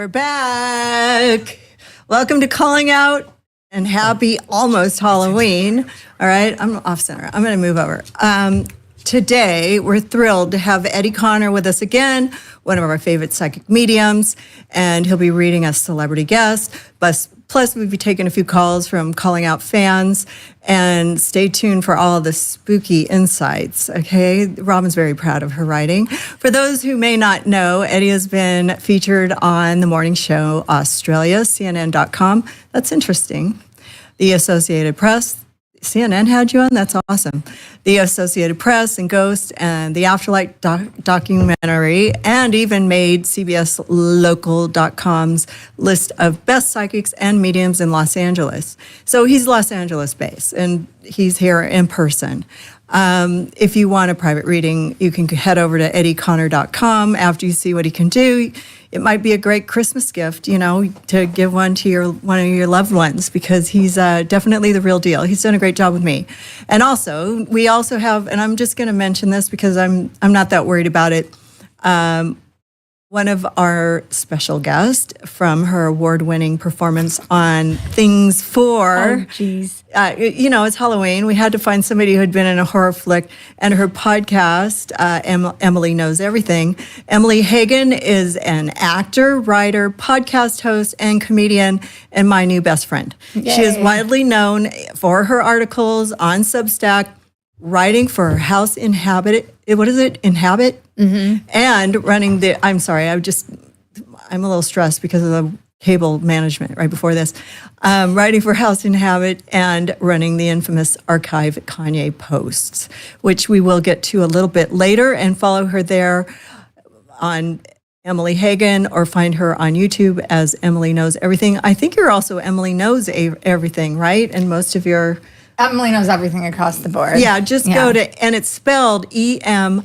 We're back. Welcome to Calling Out and happy almost Halloween. All right, I'm off center. I'm going to move over. Today, we're thrilled to have Eddie Connor with us again, one of our favorite psychic mediums, and he'll be reading us celebrity guests. Plus, we'll be taking a few calls from Calling Out fans, and stay tuned for all the spooky insights, okay? Robin's very proud of her writing. For those who may not know, Eddie has been featured on the morning show Australia, CNN.com. That's interesting. The Associated Press, CNN had you on? That's awesome. The Associated Press and Ghost and the Afterlife documentary, and even made CBS Local.com's list of best psychics and mediums in Los Angeles. So he's Los Angeles based and he's here in person. If you want a private reading, you can head over to eddieconnor.com after you see what he can do. It might be a great Christmas gift, you know, to give one to one of your loved ones, because he's definitely the real deal. He's done a great job with me. And also, we also have, and I'm just going to mention this because I'm not that worried about it. One of our special guests from her award-winning performance on Things 4. Oh, geez. It's Halloween. We had to find somebody who had been in a horror flick, and her podcast, Emilie Knows Everything. Emilie Hagen is an actor, writer, podcast host, and comedian, and my new best friend. Yay. She is widely known for her articles on Substack, writing for House Inhabit. What is it? Inhabit? Mm-hmm. And running I'm a little stressed because of the cable management right before this. Writing for House Inhabit and running the infamous archive Kanye posts, which we will get to a little bit later, and follow her there on Emilie Hagen, or find her on YouTube as Emilie Knows Everything. I think you're also Emilie Knows Everything, right? And most of your... Emilie Knows Everything across the board. Yeah, go to, and it's spelled Emilie.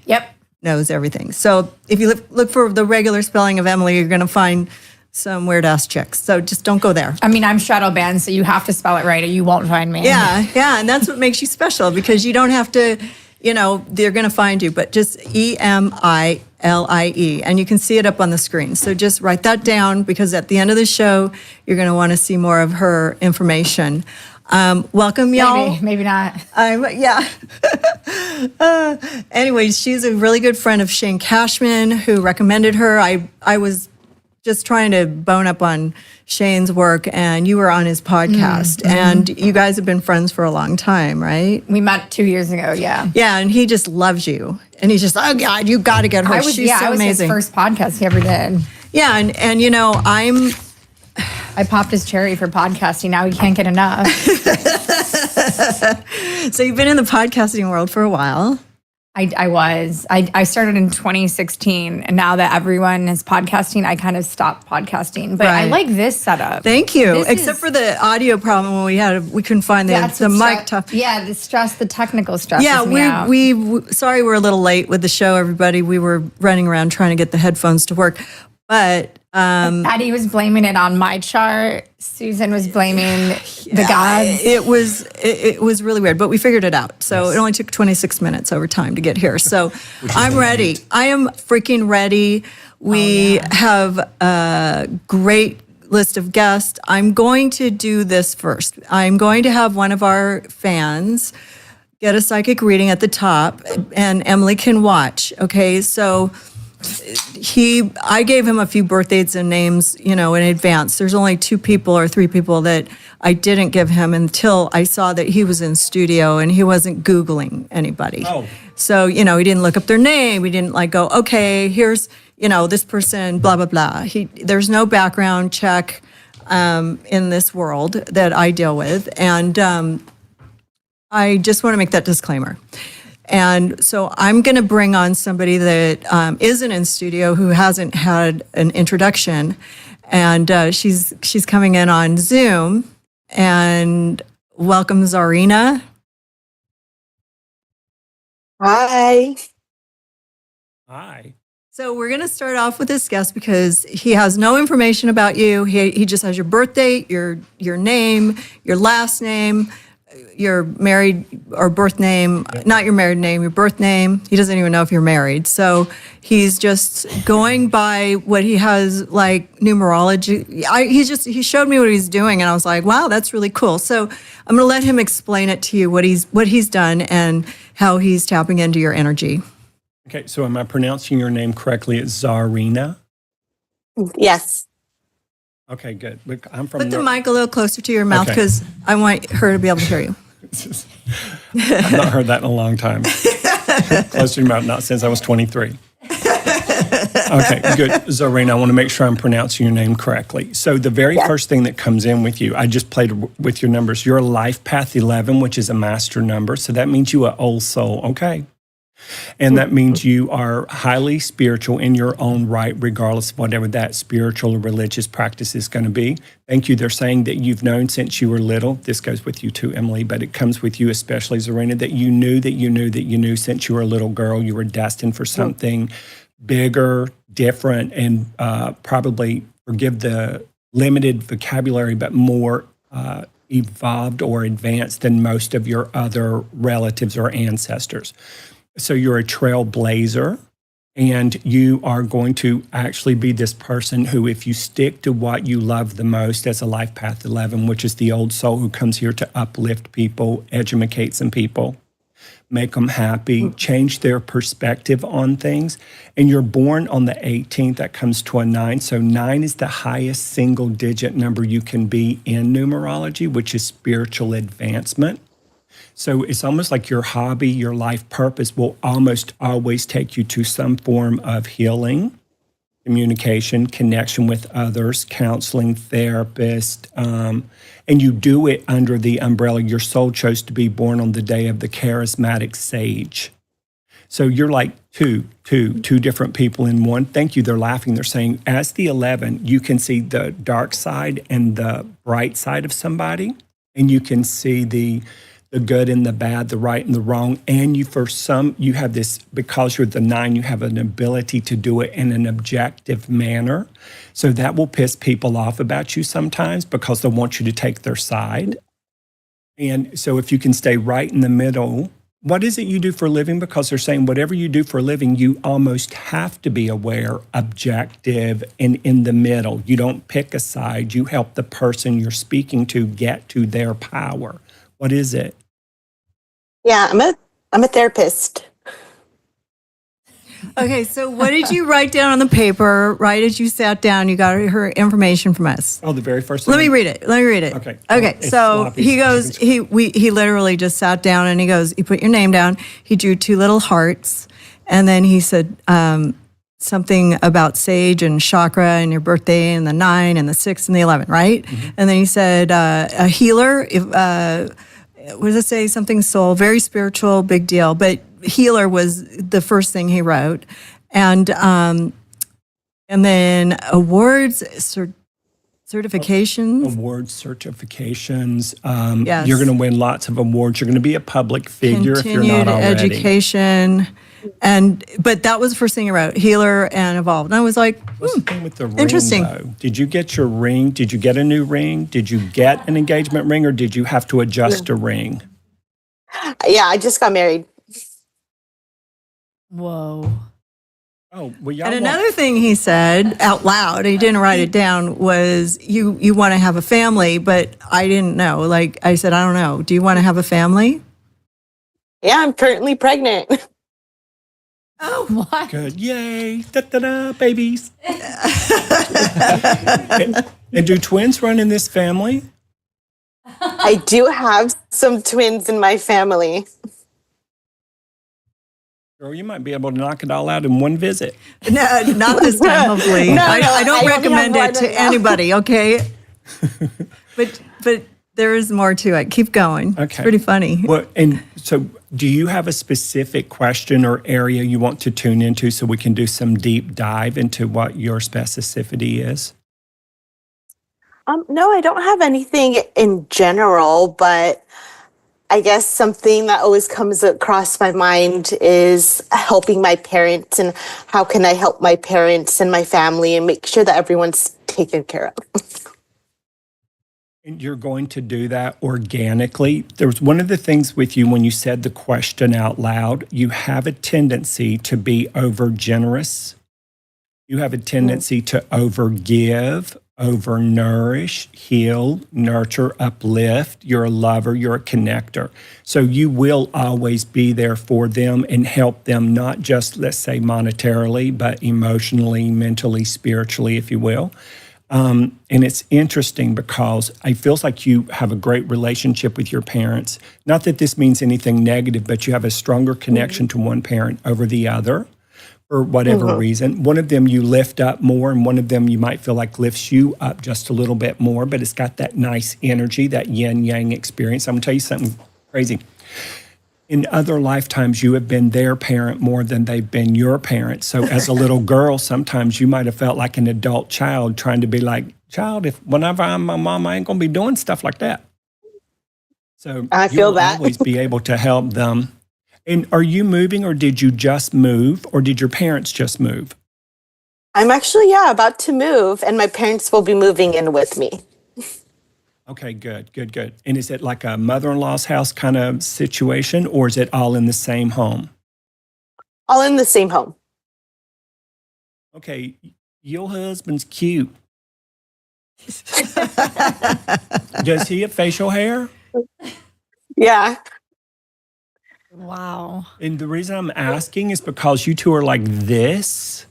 Yep. Knows Everything. So if you look for the regular spelling of Emilie, you're going to find some weird ass chicks. So just don't go there. I mean, I'm shadow banned, so you have to spell it right or you won't find me. Yeah, and that's what makes you special, because you don't have to, they're going to find you, but just Emilie. And you can see it up on the screen. So just write that down, because at the end of the show, you're going to want to see more of her information. Welcome, y'all. Maybe not. Yeah. Anyways, she's a really good friend of Shane Cashman, who recommended her. I was just trying to bone up on Shane's work, and you were on his podcast, and you guys have been friends for a long time, right? We met 2 years ago, yeah. Yeah, and he just loves you. And he's just, oh God, you got to get her. She's so amazing. His first podcast he ever did. Yeah, and I popped his cherry for podcasting. Now he can't get enough. So you've been in the podcasting world for a while. I started in 2016, and now that everyone is podcasting, I kind of stopped podcasting. But right. I like this setup. Thank you. Except for the audio problem when we couldn't find the mic. Yeah, the technical stress. Yeah, sorry we're a little late with the show, everybody. We were running around trying to get the headphones to work, but Eddie was blaming it on my chart. Susan was blaming the gods. It was really weird, but we figured it out. So It only took 26 minutes over time to get here. So I'm ready. I am freaking ready. We have a great list of guests. I'm going to do this first. I'm going to have one of our fans get a psychic reading at the top, and Emilie can watch. Okay, so I gave him a few birthdays and names, in advance. There's only 2 people or 3 people that I didn't give him until I saw that he was in studio and he wasn't Googling anybody. Oh. So, he didn't look up their name. He didn't go, okay, here's, this person, blah, blah, blah. There's no background check in this world that I deal with. And I just want to make that disclaimer. And so I'm going to bring on somebody that isn't in studio, who hasn't had an introduction, and she's coming in on Zoom. And welcome, Zarina. Hi. Hi. So we're going to start off with this guest because he has no information about you. He just has your birth date, your name, your last name, your married or birth name, not your married name, your birth name. He doesn't even know if you're married. So he's just going by what he has, like numerology. He showed me what he's doing, and I was like, wow, that's really cool. So I'm going to let him explain it to you, what he's done and how he's tapping into your energy. Okay, so am I pronouncing your name correctly? It's Zarina? Yes. Okay, good. Look, I'm from Put the mic a little closer to your mouth because I want her to be able to hear you. I've not heard that in a long time. Closer to your mouth, not since I was 23. Okay, good. Zarina, I want to make sure I'm pronouncing your name correctly. So the very first thing that comes in with you, I just played with your numbers. You're a life path 11, which is a master number. So that means you are old soul, okay? And that means you are highly spiritual in your own right, regardless of whatever that spiritual or religious practice is going to be. Thank you. They're saying that you've known since you were little. This goes with you too, Emilie, but it comes with you especially, Zarina, that you knew since you were a little girl, you were destined for something bigger, different, and probably, forgive the limited vocabulary, but more evolved or advanced than most of your other relatives or ancestors. So you're a trailblazer, and you are going to actually be this person who, if you stick to what you love the most as a life path 11, which is the old soul who comes here to uplift people, educate some people, make them happy, change their perspective on things. And you're born on the 18th, that comes to a 9. So 9 is the highest single digit number you can be in numerology, which is spiritual advancement. So it's almost like your hobby, your life purpose will almost always take you to some form of healing, communication, connection with others, counseling, therapist, and you do it under the umbrella. Your soul chose to be born on the day of the charismatic sage. So you're like two different people in one. Thank you. They're laughing. They're saying, as the 11, you can see the dark side and the bright side of somebody, and you can see the good and the bad, the right and the wrong. And you have this, because you're the 9, you have an ability to do it in an objective manner. So that will piss people off about you sometimes because they want you to take their side. And so if you can stay right in the middle, what is it you do for a living? Because they're saying whatever you do for a living, you almost have to be aware, objective, and in the middle. You don't pick a side. You help the person you're speaking to get to their power. What is it? Yeah, I'm a therapist. Okay, so what did you write down on the paper right as you sat down? You got her information from us. Oh, the very first Let thing? me read it. Okay. Okay, It's so sloppy. he goes, he literally just sat down and he goes, he put your name down, he drew 2 little hearts, and then he said something about sage and chakra and your birthday and the 9 and the 6 and the 11, right? Mm-hmm. And then he said a healer, what does it say? Something soul, very spiritual, big deal. But healer was the first thing he wrote. And then awards, certifications. Awards, certifications. Yes. You're going to win lots of awards. You're going to be a public figure if you're not already. Education. But that was the first thing he wrote, healer and evolved. And I was like, What's the thing with the ring, interesting. though? Did you get your ring? Did you get a new ring? Did you get an engagement ring, or did you have to adjust a ring? Yeah, I just got married. Whoa. Oh, well, y'all And another thing he said out loud, he didn't write it down, was you want to have a family, but I didn't know. Like I said, I don't know. Do you want to have a family? Yeah, I'm currently pregnant. Oh, What? Good. Yay. Da-da-da, babies. and do twins run in this family? I do have some twins in my family. Girl, you might be able to knock it all out in one visit. No, not this time, hopefully. No, I I don't only recommend have it to one now. anybody, okay? But there is more to it. Keep going. Okay. It's pretty funny. Well, and so do you have a specific question or area you want to tune into so we can do some deep dive into what your specificity is? No, I don't have anything in general, but I guess something that always comes across my mind is helping my parents, and how can I help my parents and my family and make sure that everyone's taken care of. And you're going to do that organically. There was one of the things with you when you said the question out loud, you have a tendency to be over generous. You have a tendency to overgive, overnourish, heal, nurture, uplift. You're a lover, you're a connector. So you will always be there for them and help them, not just, let's say, monetarily, but emotionally, mentally, spiritually, if you will. And it's interesting because it feels like you have a great relationship with your parents. Not that this means anything negative, but you have a stronger connection to one parent over the other for whatever reason. One of them you lift up more, and one of them you might feel like lifts you up just a little bit more, but it's got that nice energy, that yin-yang experience. I'm going to tell you something crazy. In other lifetimes, you have been their parent more than they've been your parent. So as a little girl, sometimes you might have felt like an adult child trying to be like, child, whenever I'm my mom, I ain't going to be doing stuff like that. So I feel that. always be able to help them. And are you moving, or did you just move, or did your parents just move? I'm actually, about to move, and my parents will be moving in with me. Okay, good. And is it like a mother-in-law's house kind of situation, or is it all in the same home? All in the same home. Okay, your husband's cute. Does he have facial hair? Yeah. Wow. And the reason I'm asking is because you two are like this,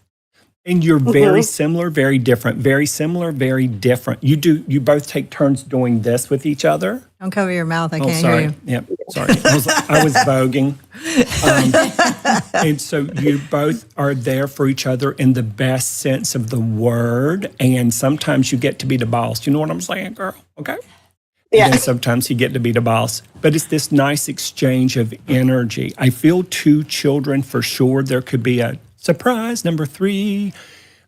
and you're very similar, very different. Very similar, very different. You both take turns doing this with each other. Don't cover your mouth. I can't sorry. hear you. Yep, sorry. I was voguing. And so you both are there for each other in the best sense of the word. And sometimes you get to be the boss. You know what I'm saying, girl? Okay? Yeah. And then sometimes you get to be the boss. But it's this nice exchange of energy. I feel two children for sure. There could be a surprise, number 3.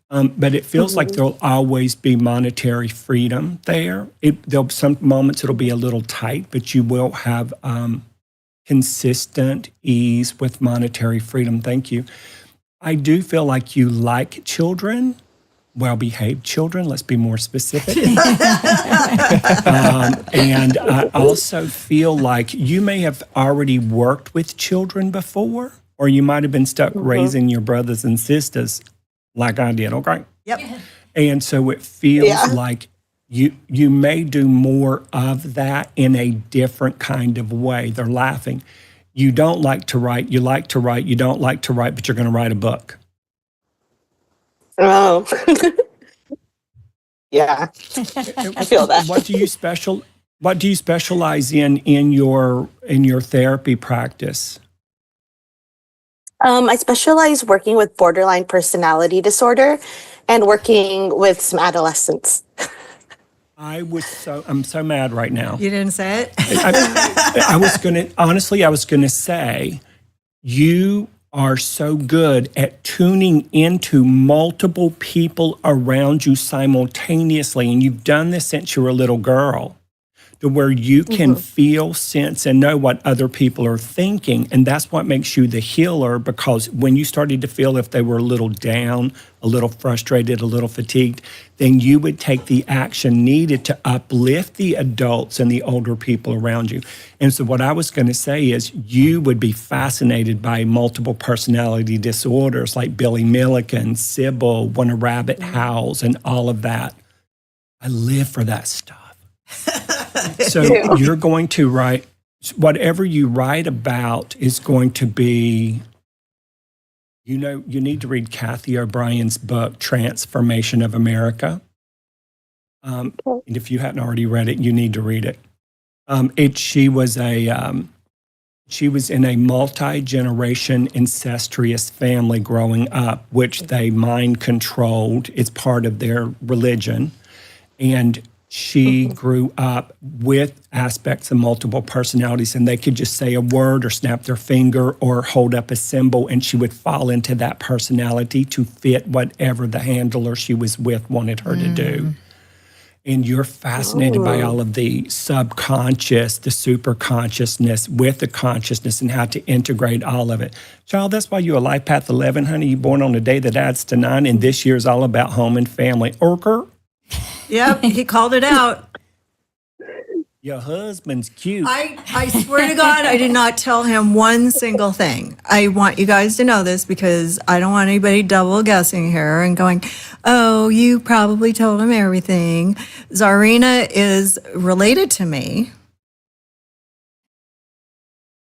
But it feels like there'll always be monetary freedom there. There'll some moments it'll be a little tight, but you will have consistent ease with monetary freedom. Thank you. I do feel like you like children, well-behaved children. Let's be more specific. And I also feel like you may have already worked with children before, or you might have been stuck raising your brothers and sisters like I did, okay? Yep. And so it feels like you may do more of that in a different kind of way. They're laughing. You don't like to write. You like to write. You don't like to write, but you're going to write a book. Oh. Yeah. I feel that. What do you specialize in your therapy practice? I specialize working with borderline personality disorder and working with some adolescents. I'm so mad right now. You didn't say it? I was gonna say, you are so good at tuning into multiple people around you simultaneously, and you've done this since you were a little girl, to where you can feel, sense, and know what other people are thinking. And that's what makes you the healer, because when you started to feel if they were a little down, a little frustrated, a little fatigued, then you would take the action needed to uplift the adults and the older people around you. And so what I was going to say is you would be fascinated by multiple personality disorders like Billy Milliken, Sybil, When a Rabbit Howls, and all of that. I live for that stuff. So you're going to write, whatever you write about is going to be, you need to read Kathy O'Brien's book, Transformation of America. And if you hadn't already read it, you need to read it. She was in a multi-generation incestuous family growing up, which they mind controlled. It's part of their religion. And she grew up with aspects of multiple personalities, and they could just say a word or snap their finger or hold up a symbol, and she would fall into that personality to fit whatever the handler she was with wanted her to do. And you're fascinated by all of the subconscious, the super consciousness with the consciousness, and how to integrate all of it. Child, that's why you're a Life Path 11, honey. You're born on a day that adds to 9, and this year is all about home and family. Orker? Yep, he called it out. Your husband's cute. I swear to God, I did not tell him one single thing. I want you guys to know this because I don't want anybody double guessing here and going, oh, you probably told him everything. Zarina is related to me.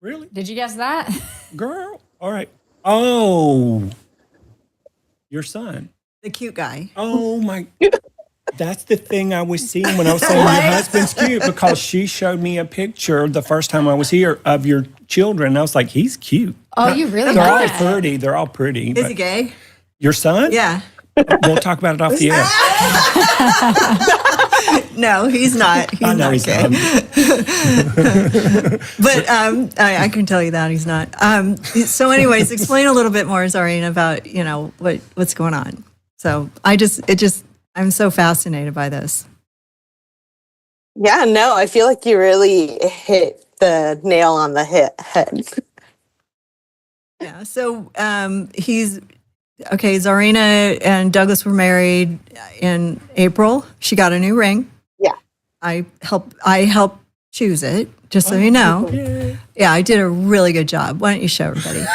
Really? Did you guess that? Girl. All right. Oh, your son. The cute guy. Oh, my. That's the thing I was seeing when I was saying your husband's cute, because she showed me a picture the first time I was here of your children. And I was like, he's cute. Oh, you really They're know all that? pretty. They're all pretty. Is he gay? Your son? Yeah. We'll talk about it off the air. No, he's not. He's I know not he's gay. not. But I can tell you that he's not. So anyways, explain a little bit more, Zarina, about, what's going on. So I'm so fascinated by this. Yeah, no, I feel like you really hit the nail on the head. Yeah. So Zarina and Douglas were married in April. She got a new ring. Yeah. I helped choose it, just so you know. Yeah, I did a really good job. Why don't you show everybody?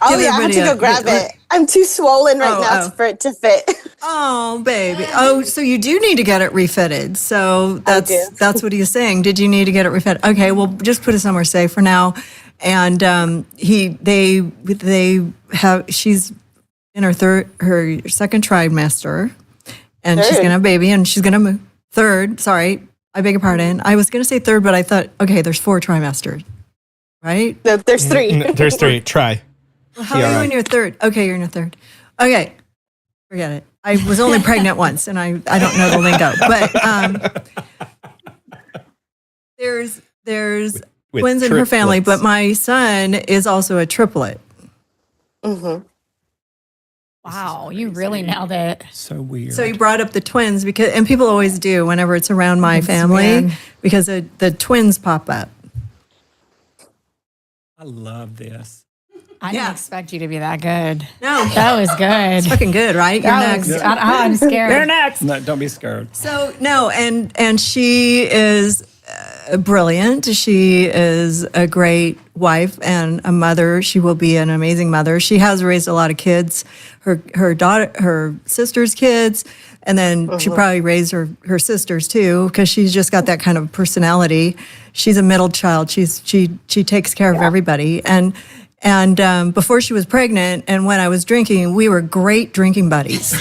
Oh, yeah, I have to go grab it. I'm too swollen right now for it to fit. Oh, baby. Oh, so you do need to get it refitted. So that's what he's saying. Did you need to get it refitted? Okay, well, just put it somewhere safe for now. And she's in her second trimester, and she's gonna have a baby, and she's gonna move. Third, sorry, I beg your pardon. I was gonna say third, but I thought, okay, there's 4 trimesters, right? No, there's 3. There's 3. Try. How are you in your third? Okay, you're in your third. Okay, forget it. I was only pregnant once, and I don't know the lingo. But there's With twins in her family, triplets. but my son is also a triplet. Mm-hmm. Wow, you really nailed it. So weird. So you brought up the twins and people always do whenever it's around my family weird. because the twins pop up. I love this. I didn't expect you to be that good. No, That was good. fucking good, right? You're That next. was, I'm scared. You're next. No, don't be scared. So no, and she is brilliant. She is a great wife and a mother. She will be an amazing mother. She has raised a lot of kids. Her sister's kids, and then she probably raised her sisters too, because she's just got that kind of personality. She's a middle child. She takes care of everybody. And before she was pregnant and when I was drinking, we were great drinking buddies.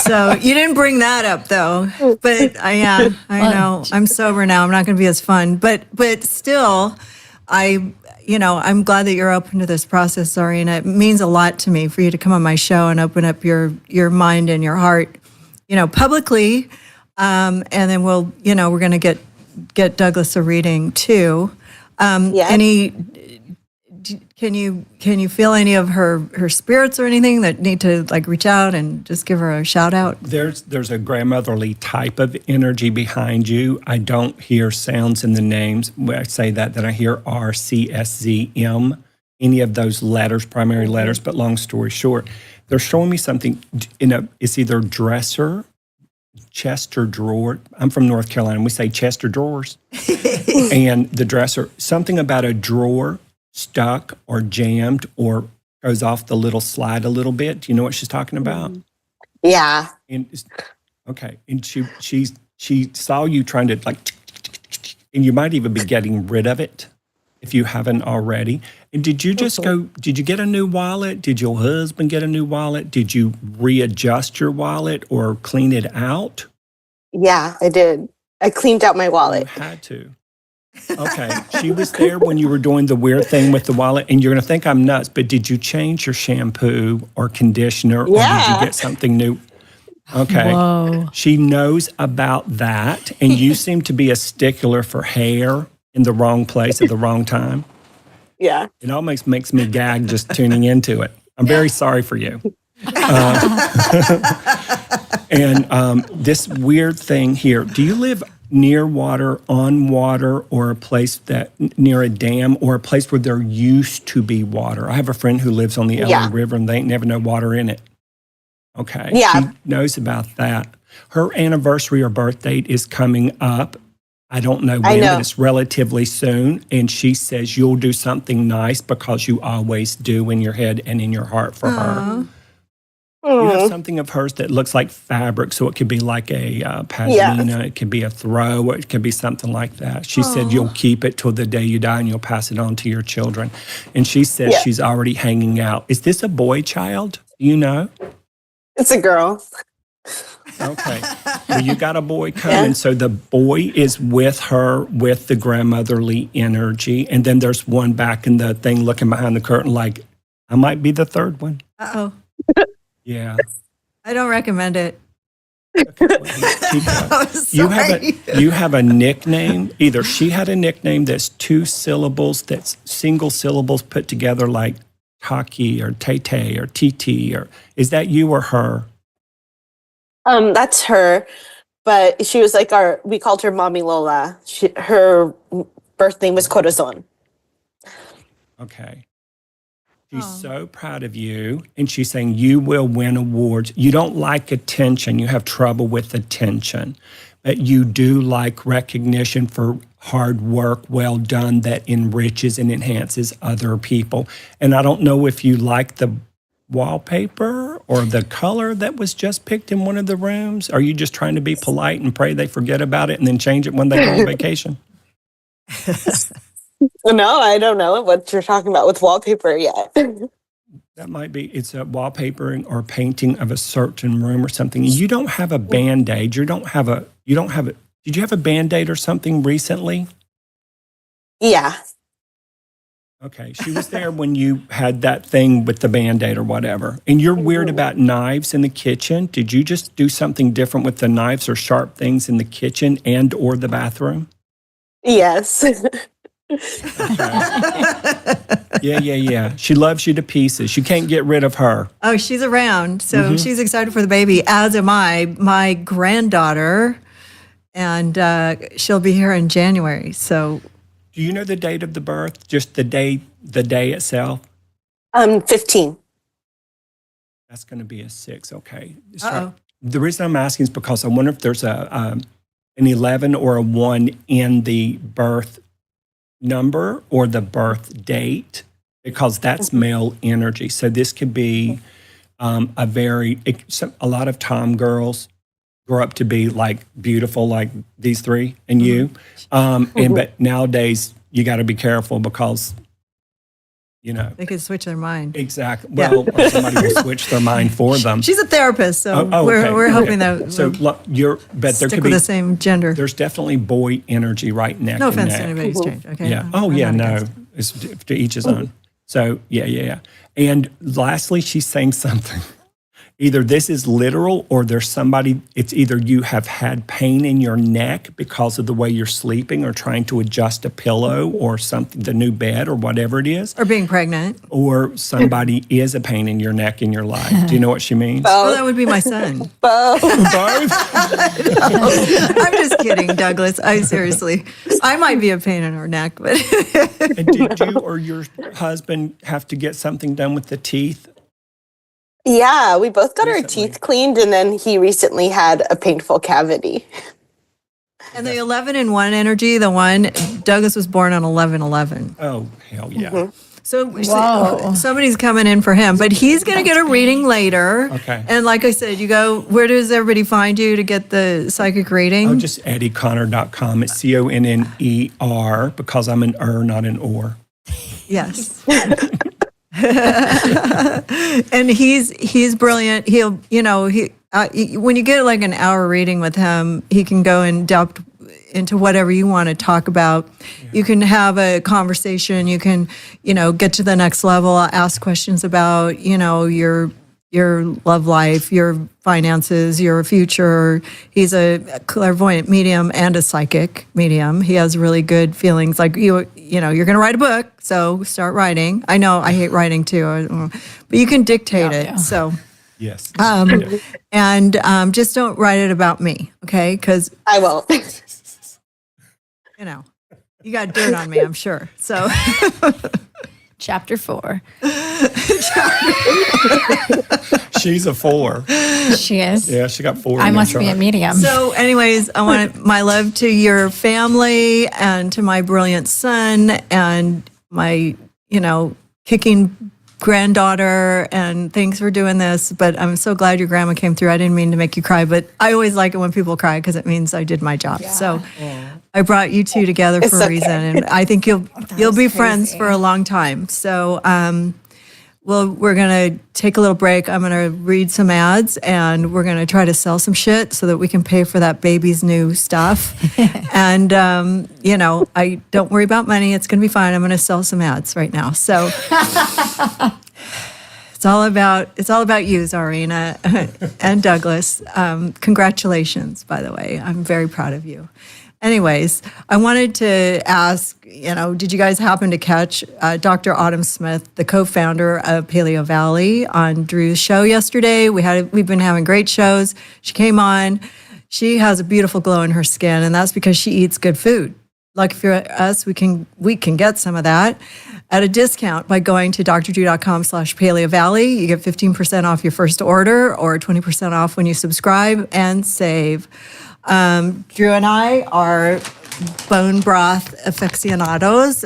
So you didn't bring that up though. But I know. I'm sober now. I'm not going to be as fun. But still, I'm glad that you're open to this process, Zarina. It means a lot to me for you to come on my show and open up your mind and your heart, publicly. And then we're going to get Douglas a reading too. Can you feel any of her spirits or anything that need to reach out and just give her a shout out? There's a grandmotherly type of energy behind you. I don't hear sounds in the names. When I say that I hear R, C, S, Z, M, any of those letters, primary letters. But long story short, they're showing me something it's either dresser, chest or drawer. I'm from North Carolina. We say chest or drawers. And the dresser, something about a drawer stuck or jammed or goes off the little slide a little bit. Do you know what she's talking about? Yeah. And and she saw you trying to and you might even be getting rid of it if you haven't already. And did you just did you get a new wallet? Did your husband get a new wallet? Did you readjust your wallet or clean it out? Yeah, I did. I cleaned out my wallet. You had to. Okay, she was there when you were doing the weird thing with the wallet, and you're going to think I'm nuts, but did you change your shampoo or conditioner, or did you get something new? Okay, Whoa. She knows about that, and you seem to be a stickler for hair in the wrong place at the wrong time. Yeah. It almost makes me gag just tuning into it. I'm very sorry for you. And this weird thing here, do you live near water, on water, or a place that near a dam, or a place where there used to be water? I have a friend who lives on the LA River and they ain't never no water in it. Okay. Yeah. She knows about that. Her anniversary or birth date is coming up. I don't know when, but it's relatively soon. And she says you'll do something nice because you always do in your head and in your heart for her. You have something of hers that looks like fabric, so it could be like a pashmina, it could be a throw, or it could be something like that. She said you'll keep it till the day you die and you'll pass it on to your children. And she says she's already hanging out. Is this a boy child? Do you know? It's a girl. Okay. Well, you got a boy coming. So the boy is with her with the grandmotherly energy. And then there's one back in the thing looking behind the curtain like, I might be the third one. Uh-oh. Yeah. I don't recommend it. Okay, you have a nickname. Either she had a nickname that's 2 syllables, that's single syllables put together like Taki or Tete or TT, or is that you or her? That's her, but she was like we called her Mommy Lola. Her birth name was Corazon. Okay. She's so proud of you, and she's saying you will win awards. You don't like attention. You have trouble with attention, but you do like recognition for hard work, well done, that enriches and enhances other people. And I don't know if you like the wallpaper or the color that was just picked in one of the rooms. Are you just trying to be polite and pray they forget about it and then change it when they go on vacation? No, I don't know what you're talking about with wallpaper yet. That might be, it's a wallpapering or painting of a certain room or something. You don't have a Band-Aid. Did you have a Band-Aid or something recently? Yeah. Okay. She was there when you had that thing with the Band-Aid or whatever. And you're weird about knives in the kitchen. Did you just do something different with the knives or sharp things in the kitchen and or the bathroom? Yes. Yeah. She loves you to pieces. You can't get rid of her. Oh, she's around. So she's excited for the baby, as am I. My granddaughter, and she'll be here in January. So, do you know the date of the birth? Just the day itself? 15. That's going to be a 6. Okay. The reason I'm asking is because I wonder if there's an 11 or a 1 in the birth number or the birth date, because that's male energy. So this could be a lot of time girls grow up to be like beautiful, like these 3 and you. But nowadays you got to be careful because, they could switch their mind. Exactly. Well, or somebody will switch their mind for them. She's a therapist, so okay. we're hoping that so there stick could with be the same gender. There's definitely boy energy right neck. No and offense neck. to anybody's change. Okay. Yeah. I'm not No. against it. It's to each his own. So yeah. And lastly, she's saying something. Either this is literal or there's somebody, it's either you have had pain in your neck because of the way you're sleeping or trying to adjust a pillow or something, the new bed or whatever it is. Or being pregnant. Or somebody is a pain in your neck in your life. Do you know what she means? Well, that would be my son. Both. Both? I'm just kidding, Douglas. Seriously. I might be a pain in her neck, but. And did you or your husband have to get something done with the teeth? Yeah, we both got our Recently. teeth cleaned, and then he recently had a painful cavity. And the 11 and 1 energy, the one, Douglas was born on 11/11. Oh, hell yeah. So somebody's coming in for him, but he's going to get a reading later. Okay. And like I said, you go, where does everybody find you to get the psychic reading? Oh, just EddieConnor.com. It's CONNER because I'm an not an or. Yes. And he's brilliant. He'll, when you get like an hour reading with him, he can go in depth into whatever you want to talk about. Yeah. You can have a conversation. You can, get to the next level, ask questions about, your love life, your finances, your future. He's a clairvoyant medium and a psychic medium. He has really good feelings. Like you're going to write a book, so start writing. I know I hate writing too, but you can dictate it. Yeah. So yes, and just don't write it about me, okay? Because I won't. You got dirt on me, I'm sure. So. Chapter 4. She's a 4. She is. Yeah, she got 4. I in that must be a chart. medium. So, anyways, I want my love to your family and to my brilliant son and my, kicking granddaughter. And thanks for doing this. But I'm so glad your grandma came through. I didn't mean to make you cry, but I always like it when people cry because it means I did my job. Yeah. So I brought you two together for a reason, and I think you'll be friends for a long time. So, we're going to take a little break. I'm going to read some ads, and we're going to try to sell some shit so that we can pay for that baby's new stuff. And, I don't worry about money. It's going to be fine. I'm going to sell some ads right now. So it's all about you, Zarina and Douglas. Congratulations, by the way. I'm very proud of you. Anyways, I wanted to ask, did you guys happen to catch Dr. Autumn Smith, the co-founder of Paleo Valley, on Drew's show yesterday? We've been having great shows. She came on. She has a beautiful glow in her skin, and that's because she eats good food. Like for us, we can get some of that at a discount by going to drdrew.com/Paleo Valley. You get 15% off your first order or 20% off when you subscribe and save. Drew and I are bone broth aficionados.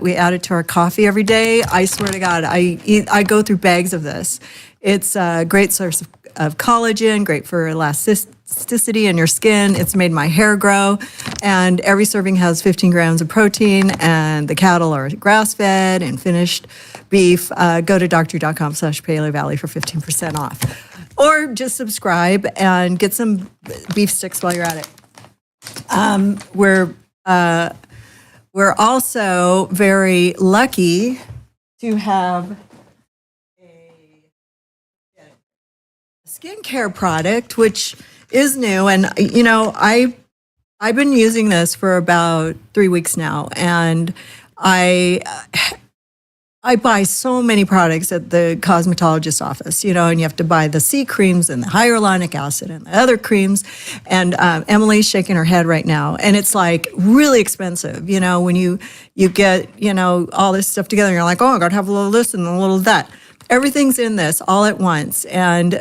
We add it to our coffee every day. I swear to God, I go through bags of this. It's a great source of collagen, great for elasticity in your skin. It's made my hair grow. And every serving has 15 grams of protein, and the cattle are grass-fed and finished beef. Go to drdrew.com/Paleo Valley for 15% off. Or just subscribe and get some beef sticks while you're at it. We're also very lucky to have a skincare product, which is new. And, I've been using this for about 3 weeks now. And I buy so many products at the cosmetologist's office, and you have to buy the C creams and the hyaluronic acid and the other creams. And Emilie's shaking her head right now. And it's like really expensive, when you get, all this stuff together and you're like, oh, I got to have a little of this and a little of that. Everything's in this all at once. And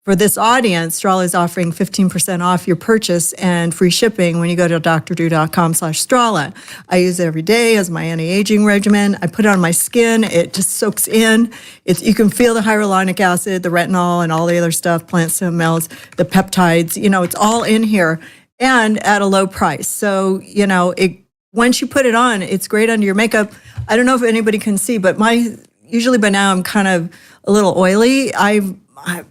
for this audience, Strala is offering 15% off your purchase and free shipping when you go to drdrew.com/Strala. I use it every day as my anti-aging regimen. I put it on my skin. It just soaks in. You can feel the hyaluronic acid, the retinol, and all the other stuff, plant stem cells, the peptides. It's all in here and at a low price. So, once you put it on, it's great under your makeup. I don't know if anybody can see, but usually by now I'm kind of a little oily.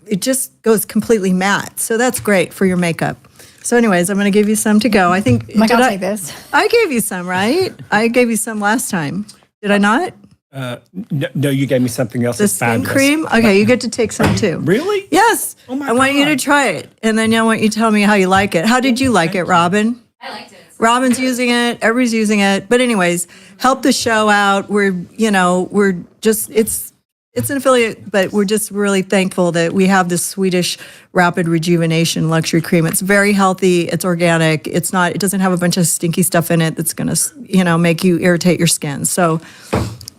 It just goes completely matte. So that's great for your makeup. So anyways, I'm going to give you some to go. I think, I'll take this. I gave you some, right? I gave you some last time. Did I not? No, you gave me something else. The skin cream? Okay, you get to take some too. Really? Yes. Oh my I want you God. to try it. And then I want you to tell me how you like it. How did you like it, Robin? I liked it. Robin's using it. Everybody's using it. But anyways, help the show out. It's an affiliate, but we're just really thankful that we have this Swedish Rapid Rejuvenation Luxury Cream. It's very healthy. It's organic. It doesn't have a bunch of stinky stuff in it that's going to, make you irritate your skin. So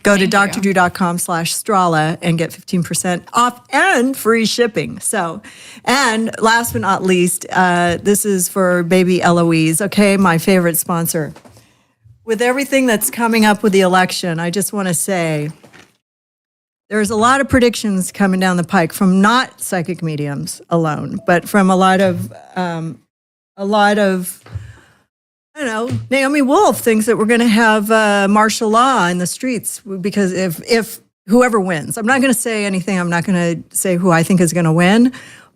go to drdrew.com/Strala and get 15% off and free shipping. So, and last but not least, this is for baby Eloise, okay, my favorite sponsor. With everything that's coming up with the election, I just want to say, there's a lot of predictions coming down the pike from not psychic mediums alone, but from a lot of, Naomi Wolf thinks that we're going to have martial law in the streets because if whoever wins, I'm not going to say anything. I'm not going to say who I think is going to win,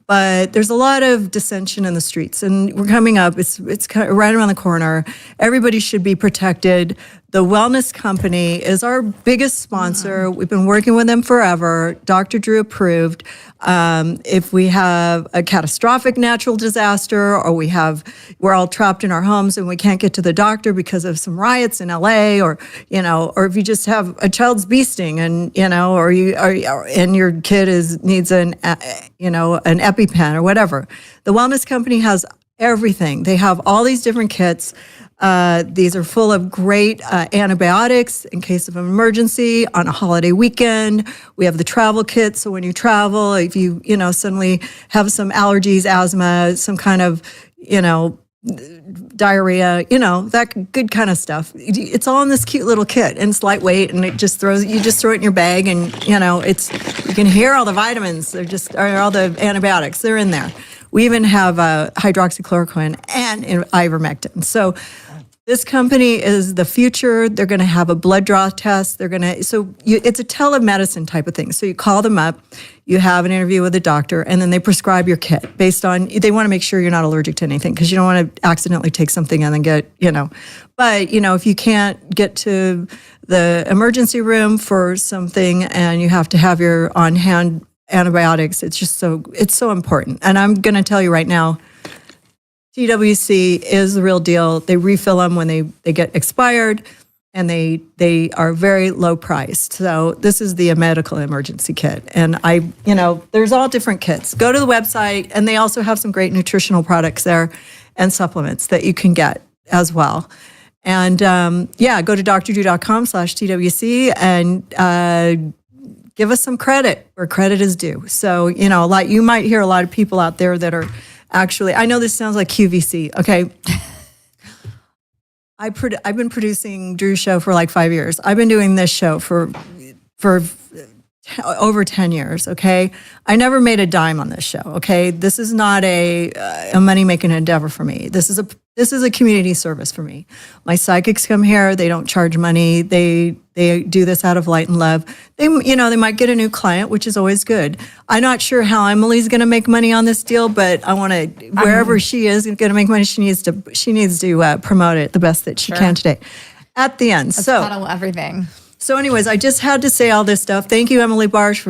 but there's a lot of dissension in the streets, and we're coming up. It's kind of right around the corner. Everybody should be protected. The Wellness Company is our biggest sponsor. We've been working with them forever. Dr. Drew approved. If we have a catastrophic natural disaster, or we're all trapped in our homes and we can't get to the doctor because of some riots in LA, or if you just have a child's bee sting and and your kid needs an EpiPen or whatever, the Wellness Company has everything. They have all these different kits. These are full of great antibiotics in case of an emergency on a holiday weekend. We have the travel kit, so when you travel, if you suddenly have some allergies, asthma, some kind of diarrhea, that good kind of stuff. It's all in this cute little kit, and it's lightweight, and you just throw it in your bag, and you can hear all the vitamins. Or all the antibiotics. They're in there. We even have hydroxychloroquine and ivermectin. So this company is the future. They're going to have a blood draw test. It's a telemedicine type of thing. So you call them up, you have an interview with a doctor, and then they prescribe your kit based on, they want to make sure you're not allergic to anything, because you don't want to accidentally take something and then get, But, if you can't get to the emergency room for something and you have to have your on-hand antibiotics, it's so important. And I'm going to tell you right now, TWC is the real deal. They refill them when they get expired, and they are very low priced. So this is the medical emergency kit. And there's all different kits. Go to the website, and they also have some great nutritional products there and supplements that you can get as well. And go to drdrew.com/TWC and give us some credit where credit is due. So, you might hear a lot of people out there that are actually, I know this sounds like QVC, okay? I've been producing Drew's show for like 5 years. I've been doing this show for over 10 years, okay? I never made a dime on this show, okay? This is not a money-making endeavor for me. This is a community service for me. My psychics come here. They don't charge money. They do this out of light and love. They might get a new client, which is always good. I'm not sure how Emilie's going to make money on this deal, but I want to, wherever she is going to make money, she needs to promote it the best that she can today. At the end, Let's pedal everything. So anyways, I just had to say all this stuff. Thank you, Emilie Barsh,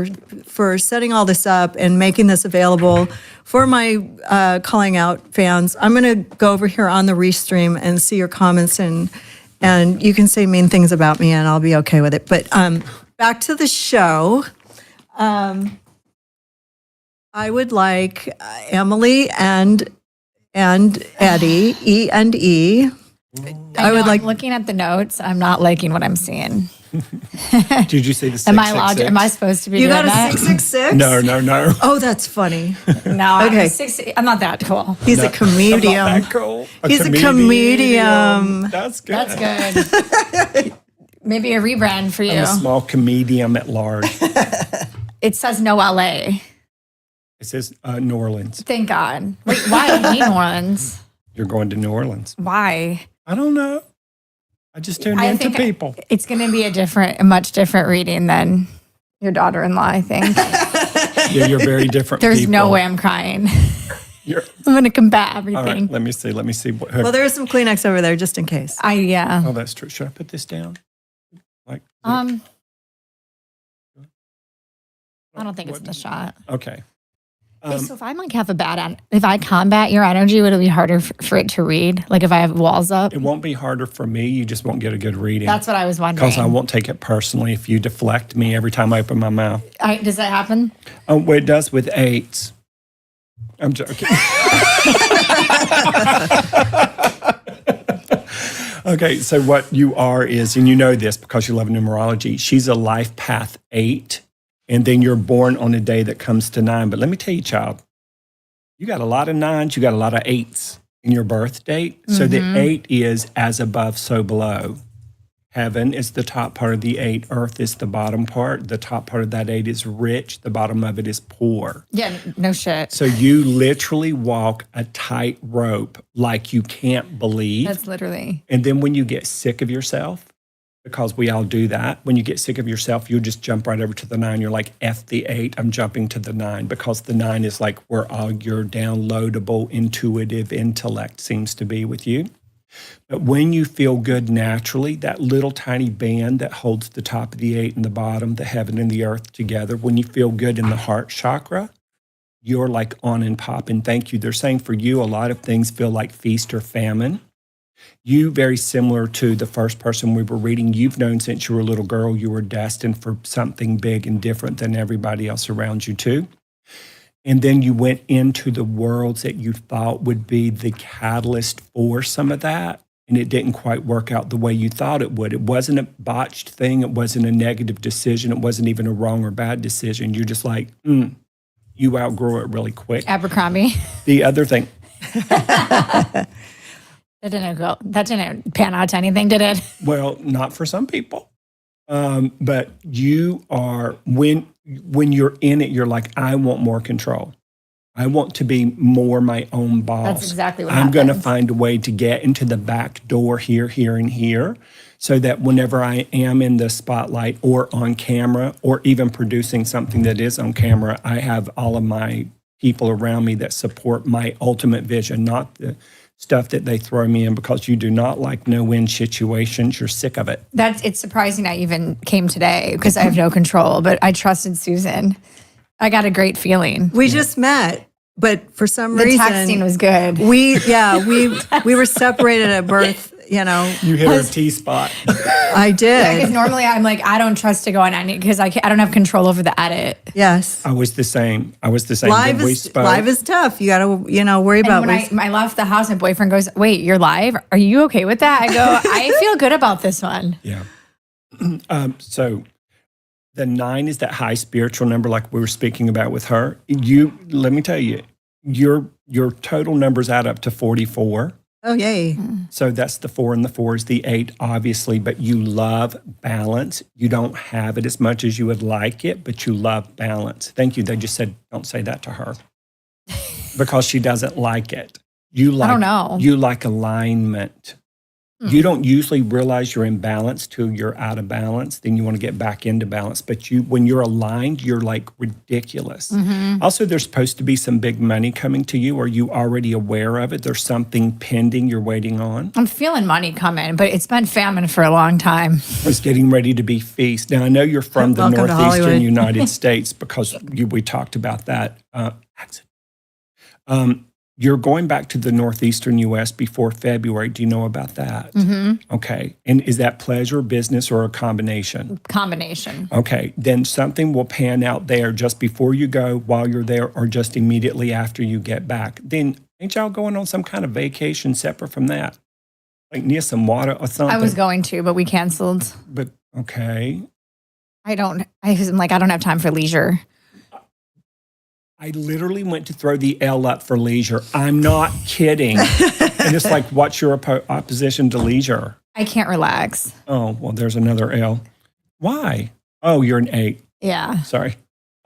for setting all this up and making this available for my Calling Out fans. I'm going to go over here on the Restream and see your comments, and you can say mean things about me, and I'll be okay with it. But back to the show. I would like Emilie and Eddie, E&E. I'm looking at the notes. I'm not liking what I'm seeing. Did you say the 666? Am I supposed to be You doing got a that? 666? No. Oh, that's funny. No, Okay. I'm not that cool. He's a comedian. Not that cool. He's a comedian. That's good. That's good. Maybe a rebrand for you. I'm a small comedian at large. It says no LA. It says New Orleans. Thank God. Wait, why? I hate New Orleans. You're going to New Orleans. Why? I don't know. I just tuned in to people. It's going to be a much different reading than your daughter-in-law, I think. Yeah, you're very different There's people. no way I'm crying. You're, I'm going to combat everything. all right, let me see. Well, there's some Kleenex over there just in case. Yeah. Oh, that's true. Should I put this down? Like, I don't think it's the shot. Okay. So if I'm like if I combat your energy, would it be harder for it to read? Like if I have walls up? It won't be harder for me. You just won't get a good reading. That's what I was wondering. Because I won't take it personally if you deflect me every time I open my mouth. Does that happen? Oh, well, it does with 8s. I'm joking. Okay, so what you are is, and you know this because you love numerology, she's a life path 8. And then you're born on a day that comes to 9. But let me tell you, child, you got a lot of 9s, you got a lot of 8s in your birth date. So the 8 is as above, so below. Heaven is the top part of the 8. Earth is the bottom part. The top part of that 8 is rich. The bottom of it is poor. Yeah, no shit. So you literally walk a tight rope like you can't believe. That's literally. And then when you get sick of yourself, because we all do that. When you get sick of yourself, you just jump right over to the 9. You're like, F the 8, I'm jumping to the 9, because the 9 is like where all your downloadable, intuitive intellect seems to be with you. But when you feel good naturally, that little tiny band that holds the top of the 8 and the bottom, the heaven and the earth together, when you feel good in the heart chakra, you're like on and popping. Thank you. They're saying for you, a lot of things feel like feast or famine. You, very similar to the first person we were reading, you've known since you were a little girl, you were destined for something big and different than everybody else around you too. And then you went into the worlds that you thought would be the catalyst for some of that. and it didn't quite work out the way you thought it would. It wasn't a botched thing. It wasn't a negative decision. It wasn't even a wrong or bad decision. You're just like, you outgrow it really quick. Abercrombie. The other thing, That didn't pan out to anything, did it? well, not for some people. But you are, when you're in it, you're like, I want more control. I want to be more my own boss. That's exactly what I'm going to happens. find a way to get into the back door here, and here, so that whenever I am in the spotlight or on camera or even producing something that is on camera, I have all of my people around me that support my ultimate vision, not the stuff that they throw me in because you do not like no-win situations. You're sick of it. It's surprising I even came today because I have no control, but I trusted Susan. I got a great feeling. We just met, but for some The reason texting was good. we were separated at birth. You know, You hit her T-spot. I Because did. normally I'm like, I don't trust to go on any because I don't have control over the edit. Yes, I was the same. live When we is spoke. live is tough. You got to worry And about. when I left the house, my boyfriend goes, "Wait, you're live? Are you okay with that?" I go, "I feel good about this one." Yeah. So the 9 is that high spiritual number, like we were speaking about with her. Let me tell you, your total numbers add up to 44. Oh yay! So that's the 4, and the 4 is the 8, obviously. But you love balance. You don't have it as much as you would like it, but you love balance. Thank you. They just said, don't say that to her because she doesn't like it. I don't know. You like alignment. You don't usually realize you're in balance till you're out of balance. Then you want to get back into balance. But when you're aligned, you're like ridiculous. Also, there's supposed to be some big money coming to you. Are you already aware of it? There's something pending you're waiting on. I'm feeling money coming, but it's been famine for a long time. It's getting ready to be feast. Now, I know you're from the Welcome to Northeastern Hollywood. United States because we talked about that. You're going back to the Northeastern U.S. before February. Do you know about that? Okay. And is that pleasure, business, or a combination? Combination. Okay. Then something will pan out there just before you go, while you're there, or just immediately after you get back. Then ain't y'all going on some kind of vacation separate from that? Like near some water or something? I was going to, but we canceled. But, okay. I'm like, I don't have time for leisure. I literally went to throw the L up for leisure. I'm not kidding. And it's like, what's your opposition to leisure? I can't relax. Oh, well, there's another L. Why? Oh, you're an 8. Yeah. Sorry.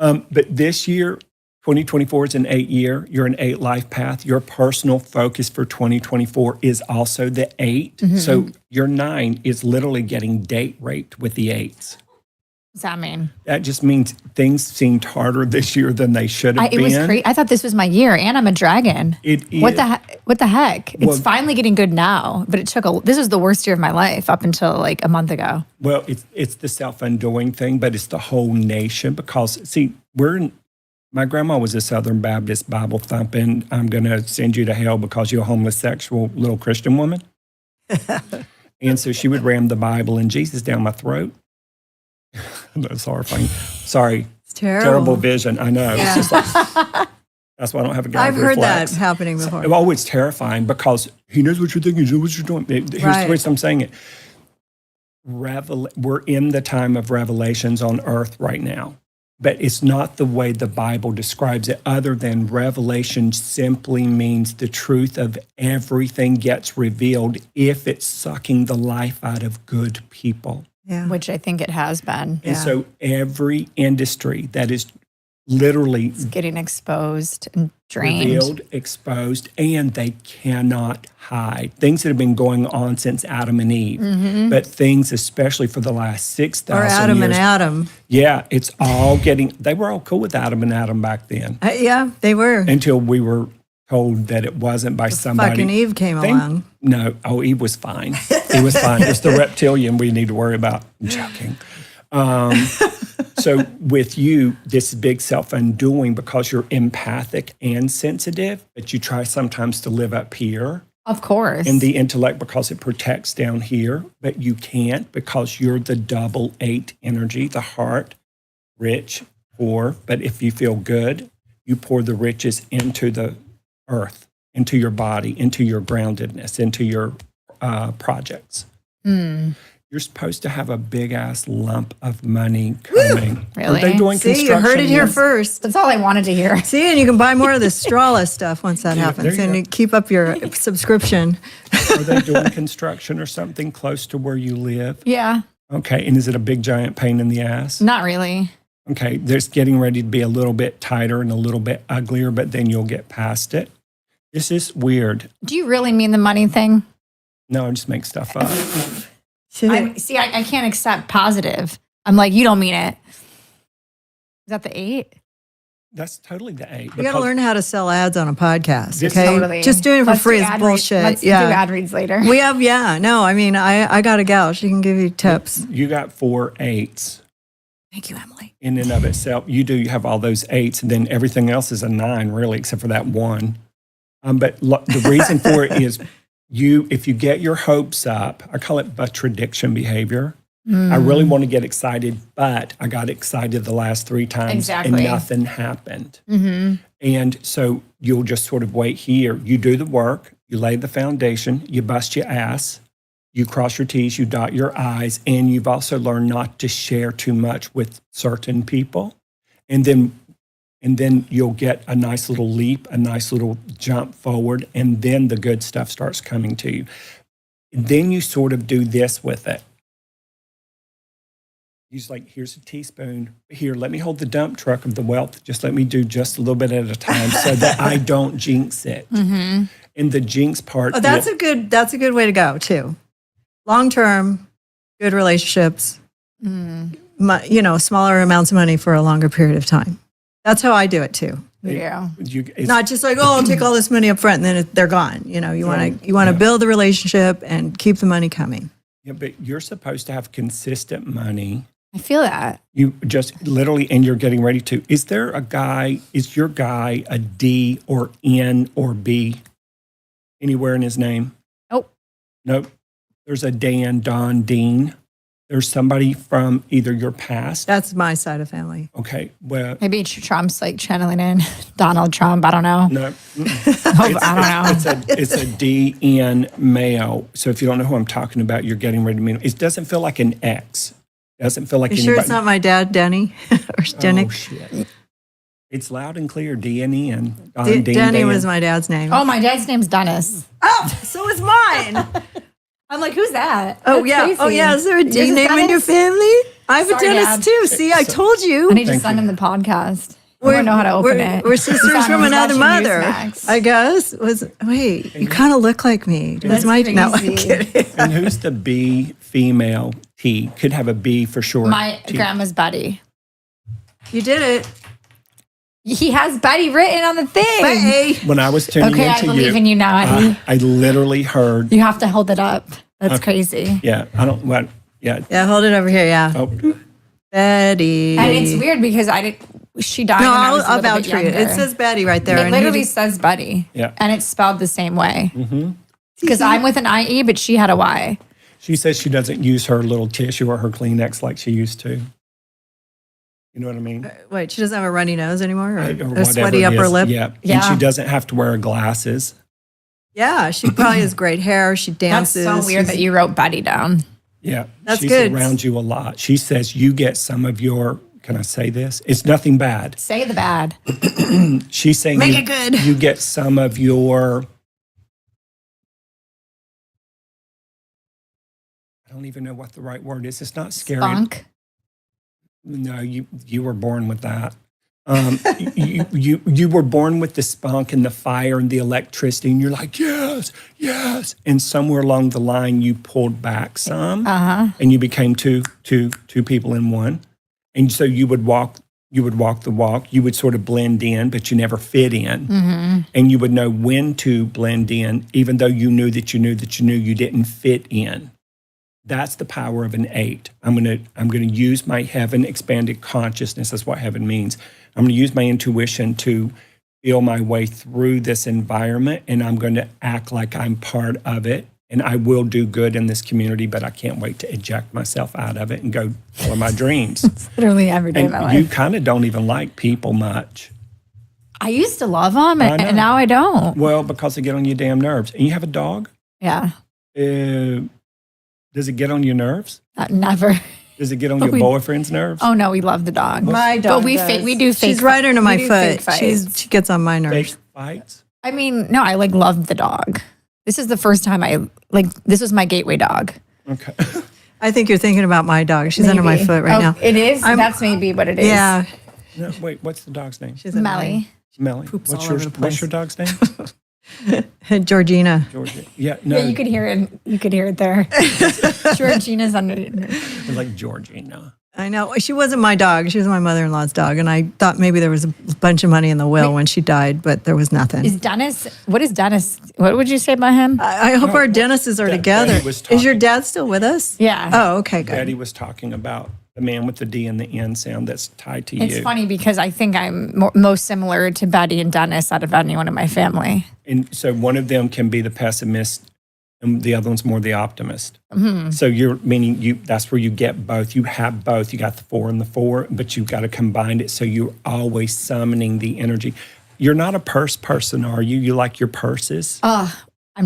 But this year, 2024 is an 8 year. You're an 8 life path. Your personal focus for 2024 is also the 8. So your 9 is literally getting date raped with the 8s. What's that mean? That just means things seemed harder this year than they should have It been. was crazy. I thought this was my year, and I'm a dragon. It is. What the heck? It's Well- finally getting good now, but this was the worst year of my life up until like a month ago. Well, it's the self-undoing thing, but it's the whole nation because, see, my grandma was a Southern Baptist Bible thumping, I'm going to send you to hell because you're a homosexual little Christian woman. And so she would ram the Bible and Jesus down my throat. That's horrifying. Sorry. It's terrible. Terrible vision. I know. It's just like, that's why I don't have a guy I've heard that happening before. Oh, it's terrifying because he knows what you're thinking, he knows what you're doing. Here's the Right. way I'm saying it. We're in the time of revelations on earth right now, but it's not the way the Bible describes it, other than revelation simply means the truth of everything gets revealed if it's sucking the life out of good people. Yeah. Which I think it has been. And so every industry that is literally Getting exposed and drained. revealed, exposed, and they cannot hide. Things that have been going on since Adam and Eve, but things especially for the last 6,000 Or years. Adam and Adam. Yeah, it's all they were all cool with Adam and Adam back then Yeah, they were. until we were told that it wasn't by somebody. Fucking Eve came along. No, Eve was fine. He was fine. It's the reptilian we need to worry about. I'm joking. So with you, this big self-undoing because you're empathic and sensitive, but you try sometimes to live up here Of course. in the intellect because it protects down here, but you can't because you're the double 8 energy, the heart, rich, poor. But if you feel good, you pour the riches into the earth, into your body, into your groundedness, into your projects. You're supposed to have a big ass lump of money coming. Really? Are they doing See, construction? you heard it here yet? first. That's all I wanted to hear. See, and you can buy more of the Strala stuff once that there happens, you and go. you keep up your subscription. Are they doing construction or something close to where you live? Yeah. Okay, and is it a big giant pain in the ass? Not really. Okay, there's getting ready to be a little bit tighter and a little bit uglier, but then you'll get past it. This is weird. Do you really mean the money thing? No, I just make stuff up. I can't accept positive. I'm like, you don't mean it. Is that the 8? That's totally the 8. You got to learn how to sell ads on a podcast, This- okay? Totally. Just doing it for Let's free do is ad bullshit. Reads. Let's do ad reads later. We have, I got a gal. She can give you tips. You got 4 8s Thank you, Emily. in and of itself. You have all those 8s, and then everything else is a 9, really, except for that 1. But the reason for it is if you get your hopes up, I call it contradiction behavior. I really want to get excited, but I got excited the last 3 times and nothing happened. And so you'll just sort of wait here. You do the work, you lay the foundation, you bust your ass, you cross your T's, you dot your I's, and you've also learned not to share too much with certain people. And then you'll get a nice little leap, a nice little jump forward, and then the good stuff starts coming to you. And then you sort of do this with it. He's like, here's a teaspoon. Here, let me hold the dump truck of the wealth. Just let me do just a little bit at a time so that I don't jinx it. And the jinx part. Oh, that's a good way to go too. Long term, good relationships. Smaller amounts of money for a longer period of time. That's how I do it too. Yeah. Not just like, I'll take all this money up front and then they're gone. You want to build the relationship and keep the money coming. Yeah, but you're supposed to have consistent money. I feel that. You just literally, and you're getting ready to. Is your guy a D or N or B anywhere in his name? Nope. There's a Dan, Don, Dean. There's somebody from either your past. That's my side of family. Okay, well. Maybe Trump's like channeling in Donald Trump. I don't know. No. I don't know. It's a D-N male. So if you don't know who I'm talking about, you're getting ready to meet him. It doesn't feel like an X. It doesn't feel like You anybody. sure it's not my dad, Denny? Or Denny? Oh, shit. It's loud and clear, D-N-E-N. Denny was my dad's name. Oh, my dad's name's Dennis. Oh, so is mine. I'm like, who's that? Oh, That's yeah. crazy. Oh, yeah. Is there a D Yours is name in your Dennis? family? I have Sorry, a Dennis Dad. too. See, I told you. I need to Thank send you. him the podcast. I don't know how to open it. We're sisters He's from on another Watching mother. Newsmax. I guess. Wait, you kind of look like me. That's No, I'm crazy. kidding. And who's the B female T? Could have a B for short. My T. grandma's Betty. You did it. He has Betty written on the thing. Hey. When I was tuning Okay, I into believe you, in you now, Eddie. I literally heard. You have to hold it up. That's crazy. Yeah, I don't. What? Yeah. Yeah, hold it over here. Yeah. Oh, Betty. And it's weird because she died No, when I was a I'll little vouch bit for you. younger. It says Betty right there. It and literally he says Betty. Yeah. And it's spelled the same way. Mm-hmm. Because I'm with an IE, but she had a Y. She says she doesn't use her little tissue or her Kleenex like she used to. You know what I mean? Wait, she doesn't have a runny nose anymore? Or Or a whatever sweaty it upper is. lip? Yeah. Yeah. And she doesn't have to wear glasses. Yeah, she probably has great hair. She That's dances. so weird that you wrote Betty down. Yeah. That's She's good. around you a lot. She says you get some of your, can I say this? It's nothing bad. Say the bad. She's saying Make you, it good. you get some of your, I don't even know what the right word is. It's not scary. Spunk. No, you were born with that. You were born with the spunk and the fire and the electricity, and you're like, yes, yes. And somewhere along the line, you pulled back some, and you became two people in one. And so you would walk the walk. You would sort of blend in, but you never fit in. And you would know when to blend in, even though you knew that you didn't fit in. That's the power of an 8. I'm gonna use my heaven expanded consciousness. That's what heaven means. I'm gonna use my intuition to feel my way through this environment, and I'm going to act like I'm part of it. And I will do good in this community, but I can't wait to eject myself out of it and go follow my dreams. Literally every day of my And life. you kind of don't even like people much. I used to love them, I know. and now I don't. Well, because they get on your damn nerves. And you have a dog? Yeah. Does it get on your nerves? Never. Does it get on your boyfriend's nerves? Oh no, we love the dog. My dog But we does. we do fake. She's right under my we do fake foot. fights. She gets on my nerves. Fake fights? I mean, no, I love the dog. This is the first time this was my gateway dog. Okay. I think you're thinking about my dog. She's under my Maybe. foot right now. It is? That's maybe what it is. Yeah. No, wait, what's the dog's name? She's annoying. Melly. Melly. Poops What's all over the place. what's your dog's name? Georgina. Georgia. Yeah, no. Yeah, you could hear it. You could hear it there. Georgina's under. It's like Georgina. I know. She wasn't my dog. She was my mother-in-law's dog. And I thought maybe there was a bunch of money in the will when she died, but there was nothing. Is Dennis? What is Dennis? What would you say about him? I hope our Dennises are together. Daddy was Is your talking- dad still with us? Yeah. Oh, okay, good. Daddy was talking about the man with the D and the N sound that's tied to It's you. funny because I think I'm most similar to Betty and Dennis out of anyone in my family. And so one of them can be the pessimist and the other one's more the optimist. Mm-hmm. So you're meaning that's where you get both. You have both. You got the 4 and the 4, but you've got to combine it. So you're always summoning the energy. You're not a purse person, are you? You like your purses? I'm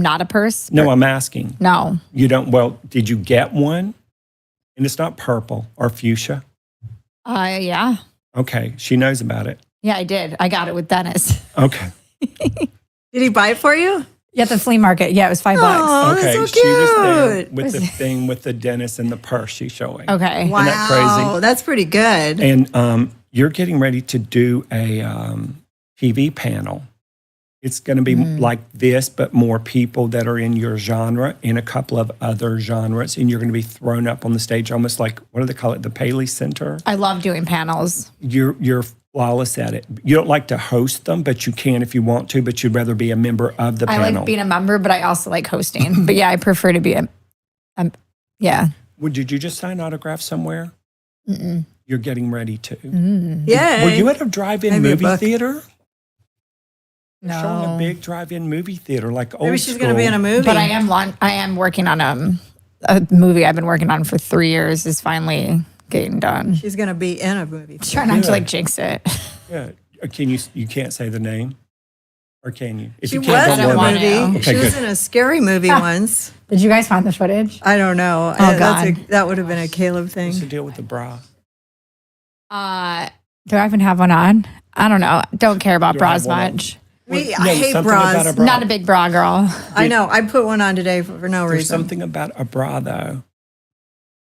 not a purse. No, I'm asking. No. You don't. Well, did you get one? And it's not purple or fuchsia. Yeah. Okay, she knows about it. Yeah, I did. I got it with Dennis. Okay. Did he buy it for you? Yeah, at the flea market. Yeah, it was $5. Oh, Okay, that's so she was there cute. with the thing with the dentist and the purse she's showing. Okay. Wow, that crazy? that's pretty good. And you're getting ready to do a TV panel. It's going to be like this, but more people that are in your genre and a couple of other genres. And you're going to be thrown up on the stage almost like, what do they call it? The Paley Center. I love doing panels. You're flawless at it. You don't like to host them, but you can if you want to, but you'd rather be a member of the I panel. like being a member, but I also like hosting. But yeah, I prefer to be yeah. Well, did you just sign autographs somewhere? Mm-mm. You're getting ready to. Yay. Were you at a drive-in Maybe a movie book. theater? They're showing a No. big drive-in movie theater, like old Maybe she's going to be in a movie. But I am working on a movie I've been working on for 3 years is finally getting done. She's going to be in a movie. Try not to jinx it. Yeah. Can you can't say the name? Or can you? If She you was can't, in don't a worry. want to. movie. Okay, She was good. in a scary movie once. Did you guys find the footage? I don't know. Oh, God. That would have been a Kaleb What's the thing. deal with the bra? Do I even have one on? I don't know. Don't care about You don't have bras one on? much. Me, No, I hate something bras. about a bra. Not a big bra girl. I know. I put one on today for no There's reason. something about a bra, though.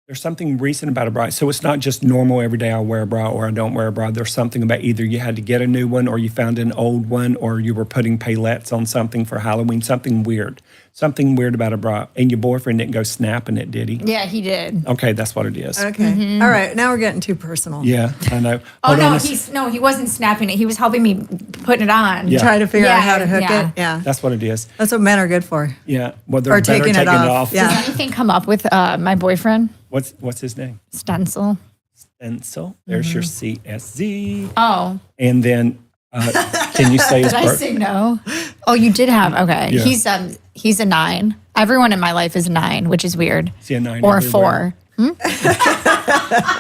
There's something recent about a bra. So it's not just normal every day I wear a bra or I don't wear a bra. There's something about either you had to get a new one or you found an old one or you were putting palettes on something for Halloween. Something weird. Something weird about a bra. And your boyfriend didn't go snapping it, did he? Yeah, he did. Okay, that's what it is. Okay. All right. Now we're getting too personal. Yeah, I know. Oh Hold on no, a s- he wasn't snapping it. He was helping me putting it on. Yeah. Try to figure Yeah, out how to hook yeah. it. Yeah. That's what it is. That's what men are good for. Yeah. Well, they're Or better taking it off. Yeah. Does anything come up with my boyfriend? What's his name? Stencil. Stencil. There's your CSZ. Oh, And then, can you say his did I birth? say no? Oh, you did have. Okay, Yeah. he's a 9. Everyone in my life is a 9, which is weird. Is he a 9 Or a everywhere? 4.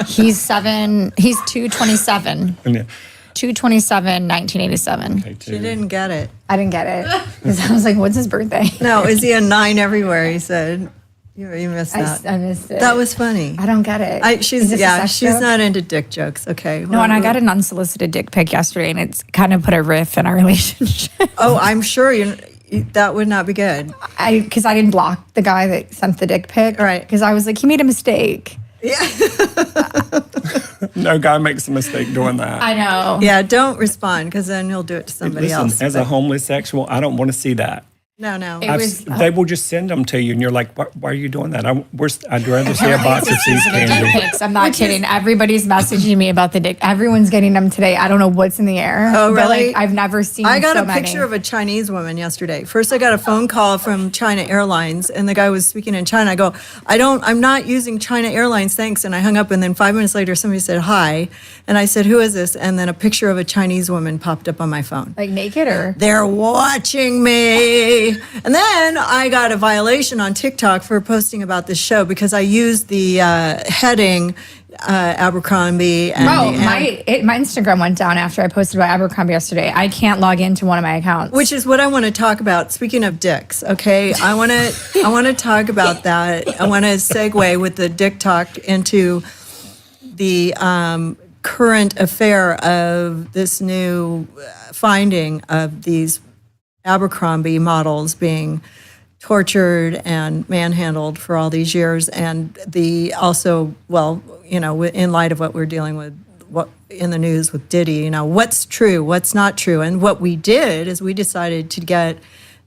He's 7. He's 227. Yeah. 227, 1987. Okay, She didn't get it. I didn't get it because I was like, "What's his birthday?" No, is he a 9 everywhere? He said. You missed that. I missed it. That was funny. I don't get it. Is this a sex She's joke? not into dick jokes. Okay. No, and I got an unsolicited dick pic yesterday, and it's kind of put a riff in our relationship. Oh, I'm sure that would not be good. Because I didn't block the guy that sent the dick pic. Right. Because I was like, he made a mistake. No guy makes a mistake doing that. I know. Yeah, don't respond because then he'll do it to somebody Listen, else. as a homeless sexual, I don't want to see that. No. It was- They will just send them to you, and you're like, why are you doing that? I'd rather see a box of seeds Dick candy. pics. I'm not kidding. Everybody's messaging me about the dick. Everyone's getting them today. I don't know what's in the air. Oh, But really? like, I've never seen I got so a many. picture of a Chinese woman yesterday. First, I got a phone call from China Airlines, and the guy was speaking in China. I go, I'm not using China Airlines, thanks. And I hung up, and then 5 minutes later, somebody said hi, and I said, who is this? And then a picture of a Chinese woman popped up on my phone. Like naked or? They're watching me. And then I got a violation on TikTok for posting about this show because I used the heading Abercrombie. And my Instagram went down after I posted about Abercrombie yesterday. I can't log into one of my accounts. Which is what I want to talk about. Speaking of dicks, okay, I want to talk about that. I want to segue with the dick talk into the current affair of this new finding of these Abercrombie models being tortured and manhandled for all these years, and in light of what we're dealing with, what in the news with Diddy, what's true, what's not true. And what we did is we decided to get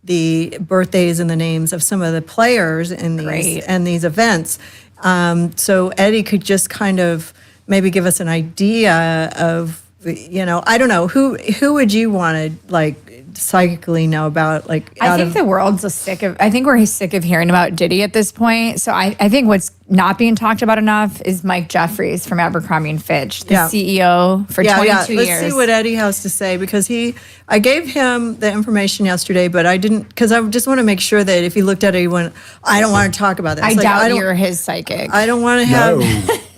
the birthdays and the names of some of the players in these events. So Eddie could just kind of maybe give us an idea of, I don't know, who would you want to psychically know about? I think the world's I think we're sick of hearing about Diddy at this point. So I think what's not being talked about enough is Mike Jeffries from Abercrombie and Fitch, the CEO for 22 years. Let's see what Eddie has to say, because I gave him the information yesterday, but I didn't, because I just want to make sure that if he looked at it, he went, I don't want to talk about this. I doubt you're his psychic. I don't want to have,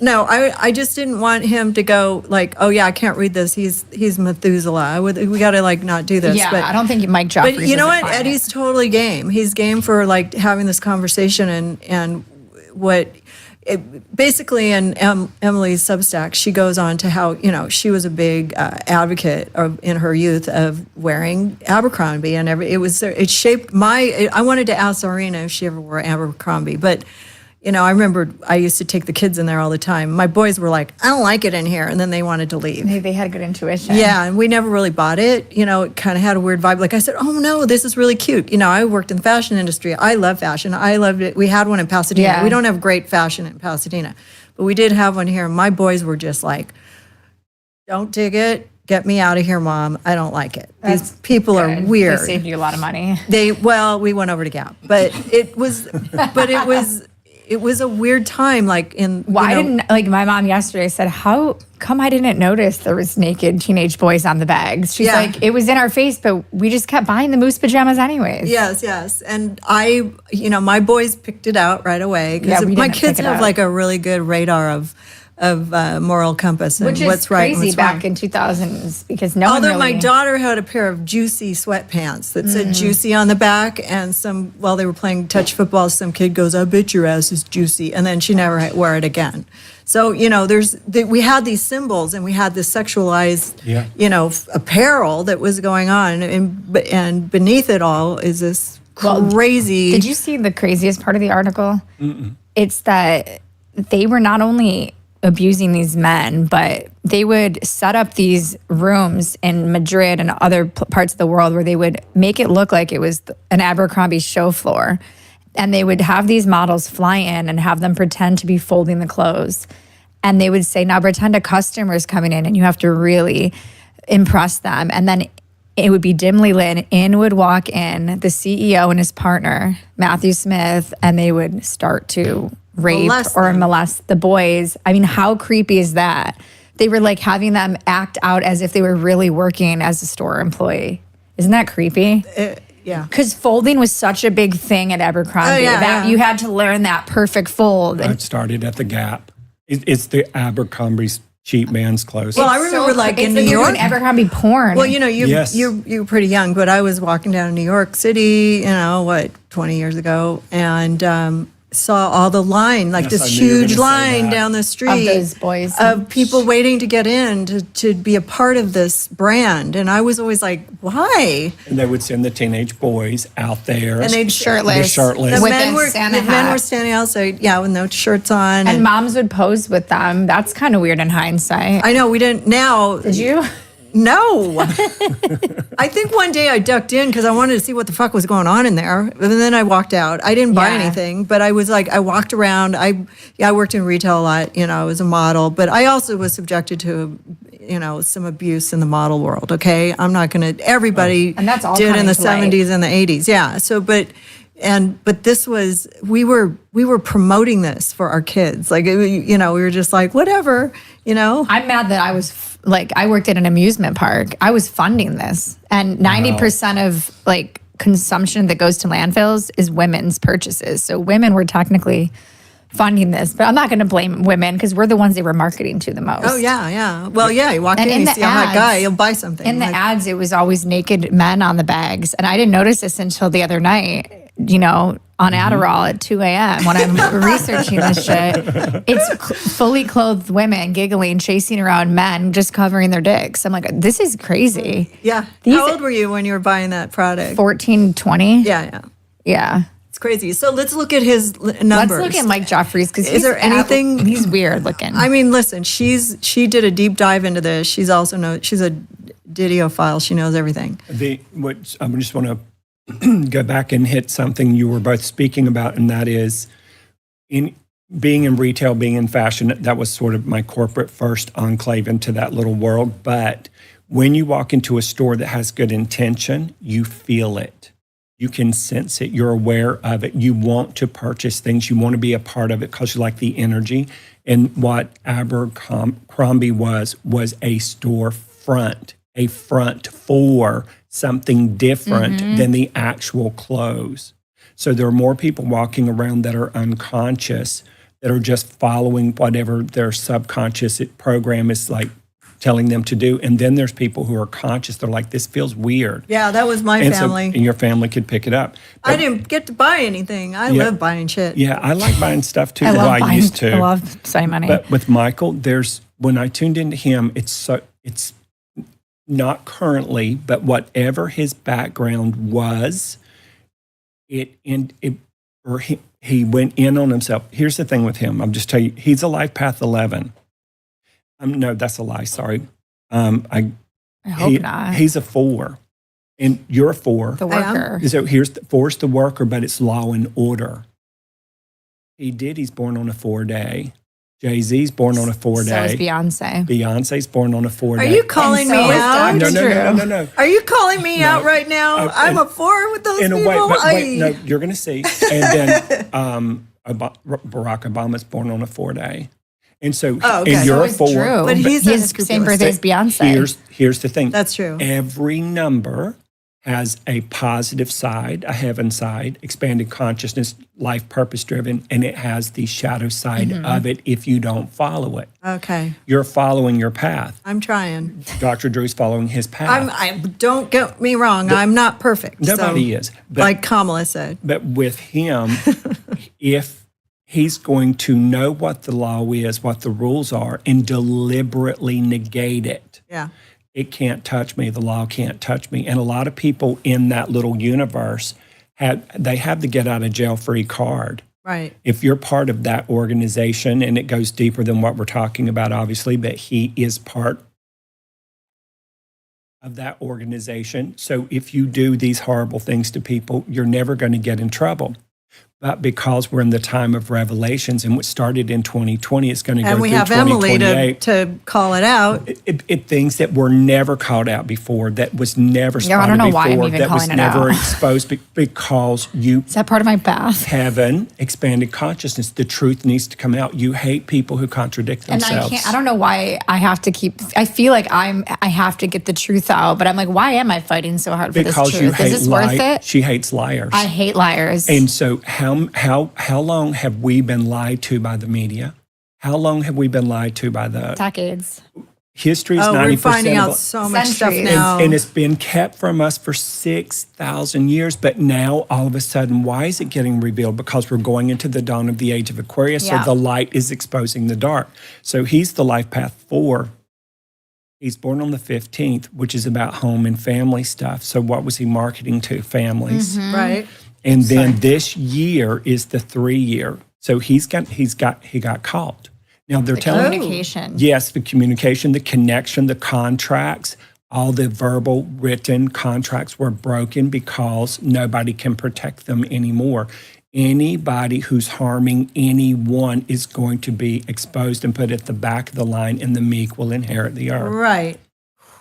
I just didn't want him to go I can't read this. He's Methuselah. We got to not do this. Yeah, but, I don't think Mike Jeffries. But you know what? Client. Eddie's totally game. He's game for having this conversation and what. Basically, in Emilie's Substack, she goes on to how she was a big advocate in her youth of wearing Abercrombie, and it shaped I wanted to ask Zarina if she ever wore Abercrombie, but I remember I used to take the kids in there all the time. My boys were like, I don't like it in here, and then they wanted to leave. They had a good intuition. Yeah, and we never really bought it. It kind of had a weird vibe. Like I said, oh no, this is really cute. I worked in the fashion industry. I love fashion. I loved it. We had one in Pasadena. Yeah. We don't have great fashion in Pasadena, but we did have one here. My boys were just like, don't dig it. Get me out of here, Mom. I don't like it. These people are weird. They saved you a lot of money. We went over to Gap, but it was a weird time. I didn't my mom yesterday said, how come I didn't notice there was naked teenage boys on the bags? She's like, it was in our face, but we just kept buying the moose pajamas anyways. Yes. And my boys picked it out right away, because my kids have a really good radar of moral compass and which is what's right and crazy what's wrong. back in 2000s, because Although my daughter had a pair of Juicy sweatpants that said Juicy on the back, and while they were playing touch football, some kid goes, I bet your ass is juicy, and then she never wore it again. So we had these symbols, and we had this sexualized apparel that was going on, and beneath it all is this crazy. Did you see the craziest part of the article? Mm-mm. It's that they were not only abusing these men, but they would set up these rooms in Madrid and other parts of the world where they would make it look like it was an Abercrombie show floor. And they would have these models fly in and have them pretend to be folding the clothes. And they would say, now pretend a customer's coming in and you have to really impress them. And then it would be dimly lit. In would walk in the CEO and his partner, Matthew Smith, and they would start to rape or molest the boys. I mean, how creepy is that? They were having them act out as if they were really working as a store employee. Isn't that creepy? Yeah. Because folding was such a big thing at Abercrombie. You had to learn that perfect fold. It started at the Gap. It's the Abercrombie's cheap man's clothes. Well, I remember in New York, Abercrombie porn. Well, you're pretty young, but I was walking down in New York City, 20 years ago, and saw all the line, this huge line down the street of those boys, of people waiting to get in to be a part of this brand. And I was always like, why? And they would send the teenage boys out there. And they'd shirtless. The men were standing outside, with no shirts on. And moms would pose with them. That's kind of weird in hindsight. I know, we didn't now. Did you? No. I think one day I ducked in because I wanted to see what the fuck was going on in there. And then I walked out. I didn't buy anything, but I was I walked around. I worked in retail a lot. I was a model, but I also was subjected to, some abuse in the model world. Okay. I'm not going to, everybody and that's all did in the 70s light. and the 80s. Yeah. So, but this was, we were promoting this for our kids. We were just whatever, I'm mad that I was I worked at an amusement park. I was funding this, and 90% of consumption that goes to landfills is women's purchases. So women were technically funding this, but I'm not going to blame women because we're the ones they were marketing to the most. Oh, yeah. Well, yeah, you walk And in, in you the see a hot guy, ads- you'll buy something. In the Like, ads, it was always naked men on the bags. And I didn't notice this until the other night, on Adderall at 2 a.m. when I'm researching this shit. It's fully clothed women giggling, chasing around men, just covering their dicks. I'm like, this is crazy. yeah. These- How old were you when you were buying that product? 14, 20? Yeah. Yeah. It's crazy. So let's look at his numbers. Let's look at Mike Jeffries because Is there anything- He's weird looking. I mean, listen, she did a deep dive into this. She's a didiophile. She knows everything. I just want to go back and hit something you were both speaking about, and that is in being in retail, being in fashion. That was sort of my corporate first enclave into that little world. But when you walk into a store that has good intention, you feel it. You can sense it. You're aware of it. You want to purchase things. You want to be a part of it because you like the energy. And what Abercrombie was a storefront, a front for something different than the actual clothes. So there are more people walking around that are unconscious, that are just following whatever their subconscious program is like telling them to do. And then there's people who are conscious. They're like, this feels weird. Yeah, that was my And family. so and your family could pick it up. I But, didn't get to buy anything. I Yeah. love buying shit. yeah, I like buying stuff too. I Well, love I used to. I love spending money. But with Michael, when I tuned into him, it's not currently, but whatever his background was, he went in on himself. Here's the thing with him. I'll just tell you, he's a life path 11. No, that's a lie. Sorry. I hope not. He's a 4, and you're a 4. The I am. worker. So four's the worker, but it's law and order. He's born on a 4-day. Jay-Z's born on a 4-day. So is Beyonce. Beyonce's born on a 4-day. Are you calling And so me is out? No. Are you calling me out right now? I'm a 4 with those In a people. way, but wait, no, you're going to see. And then Barack Obama's born on a 4-day. And so, Oh, okay. and you're So a is 4. Drew. But he's his unscrupulous. same birthday as Beyonce. Here's the thing. That's true. Every number has a positive side, a heaven side, expanded consciousness, life purpose driven, and it has the shadow side of it if you don't follow it. Okay. You're following your path. I'm trying. Dr. Drew's following his path. Don't get me wrong. I'm not perfect. Nobody so, is. But, like Kamala said. but with him, if he's going to know what the law is, what the rules are, and deliberately negate it, Yeah. it can't touch me. The law can't touch me. And a lot of people in that little universe have the get out of jail free card. Right. If you're part of that organization, and it goes deeper than what we're talking about, obviously, but he is part of that organization. So if you do these horrible things to people, you're never going to get in trouble. But because we're in the time of revelations, and what started in 2020, it's going to go And through we have Emilie 2028. to call it out. It things that were never called out before, that was never spotted I don't know before, why I'm even that was calling it never out. exposed because you Is that part of my path? heaven, expanded consciousness. The truth needs to come out. You hate people who contradict And themselves. I don't know why I have to I feel like I have to get the truth out, but I'm like, why am I fighting so hard for because this you truth? hate Is this worth it? She hates liars. I hate liars. And so how long have we been lied to by the media? How long have we been lied to by the Decades. history is Oh, 90% we're finding of out so much stuff Centuries. now. and it's been kept from us for 6,000 years. But now, all of a sudden, why is it getting revealed? Because we're going into the dawn of the age of Aquarius, Yeah. so the light is exposing the dark. So he's the life path 4. He's born on the 15th, which is about home and family stuff. So what was he marketing to? Families. Right. And then this year is the 3 year. So he got caught. Now they're telling Communication. Yes, the communication, the connection, the contracts, all the verbal written contracts were broken because nobody can protect them anymore. Anybody who's harming anyone is going to be exposed and put at the back of the line, and the meek will inherit the earth. Right.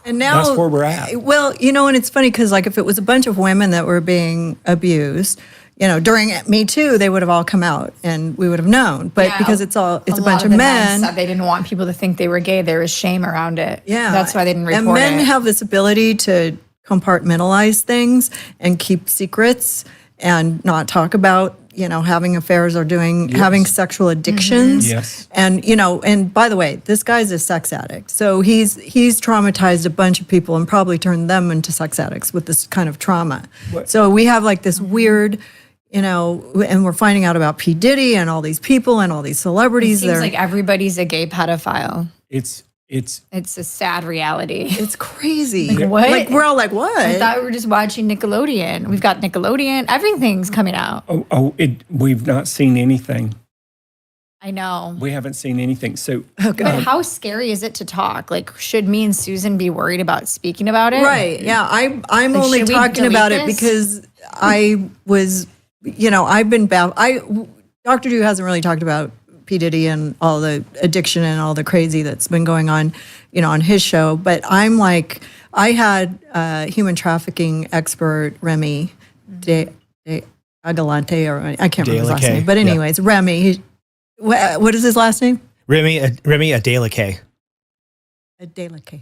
And now That's where we're at. Well, and it's funny because like if it was a bunch of women that were being abused, during Me Too, they would have all come out and we would have known. But Yeah, because it's a lot bunch of the men. said they didn't want people to think they were gay. There was shame around it. Yeah. That's why they didn't report And men it. have this ability to compartmentalize things and keep secrets and not talk about having affairs or having sexual addictions. Yes. And, and by the way, this guy's a sex addict. So he's traumatized a bunch of people and probably turned them into sex addicts with this kind of trauma. So we have like this weird, and we're finding out about P. Diddy and all these people and all these celebrities. It seems like everybody's a gay pedophile. It's It's a sad reality. It's crazy. Like, what? Like, we're all like, what? I thought we were just watching Nickelodeon. We've got Nickelodeon. Everything's coming out. we've not seen anything. I know. We haven't seen anything. So But how scary is it to talk? Like, should me and Susan be worried about speaking about it? Right. Yeah. I'm Like, only should we talking delete about it this? because I was, I've been Dr. Drew hasn't really talked about P. Diddy and all the addiction and all the crazy that's been going on, on his show. But I'm like, I had human trafficking expert Remy De Agalante, or I can't remember his last name. But anyways, Remy, what is his last name? Remy Adeleke. Adeleke.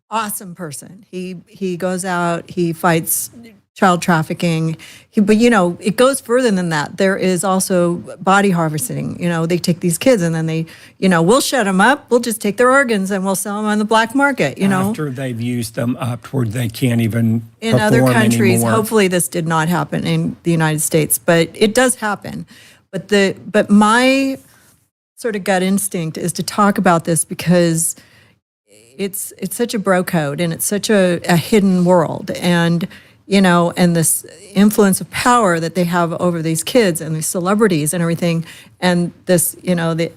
Awesome person. He goes out, he fights child trafficking. But it goes further than that. There is also body harvesting. They take these kids and then they, we'll shut them up. We'll just take their organs and we'll sell them on the black market, after they've used them up toward they can't even in other perform countries, anymore. hopefully this did not happen in the United States, but it does happen. But my sort of gut instinct is to talk about this because it's such a bro code and it's such a hidden world, and and this influence of power that they have over these kids and these celebrities and everything, and this the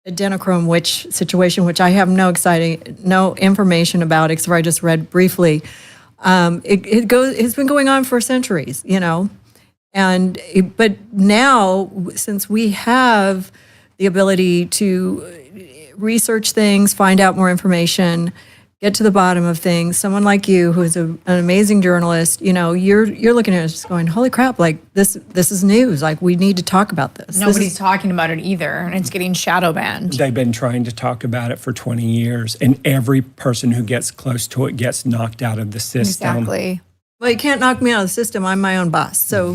Adrenochrome witch situation, which I have no information about except for I just read briefly. It's been going on for centuries, but now since we have the ability to research things, find out more information, get to the bottom of things. Someone like you, who is an amazing journalist, you're looking at it just going, "Holy crap! Like this is news. Like we need to talk about this." Nobody's talking about it either, and it's getting shadow banned. They've been trying to talk about it for 20 years, and every person who gets close to it gets knocked out of the system. Exactly. Well, you can't knock me out of the system. I'm my own boss. So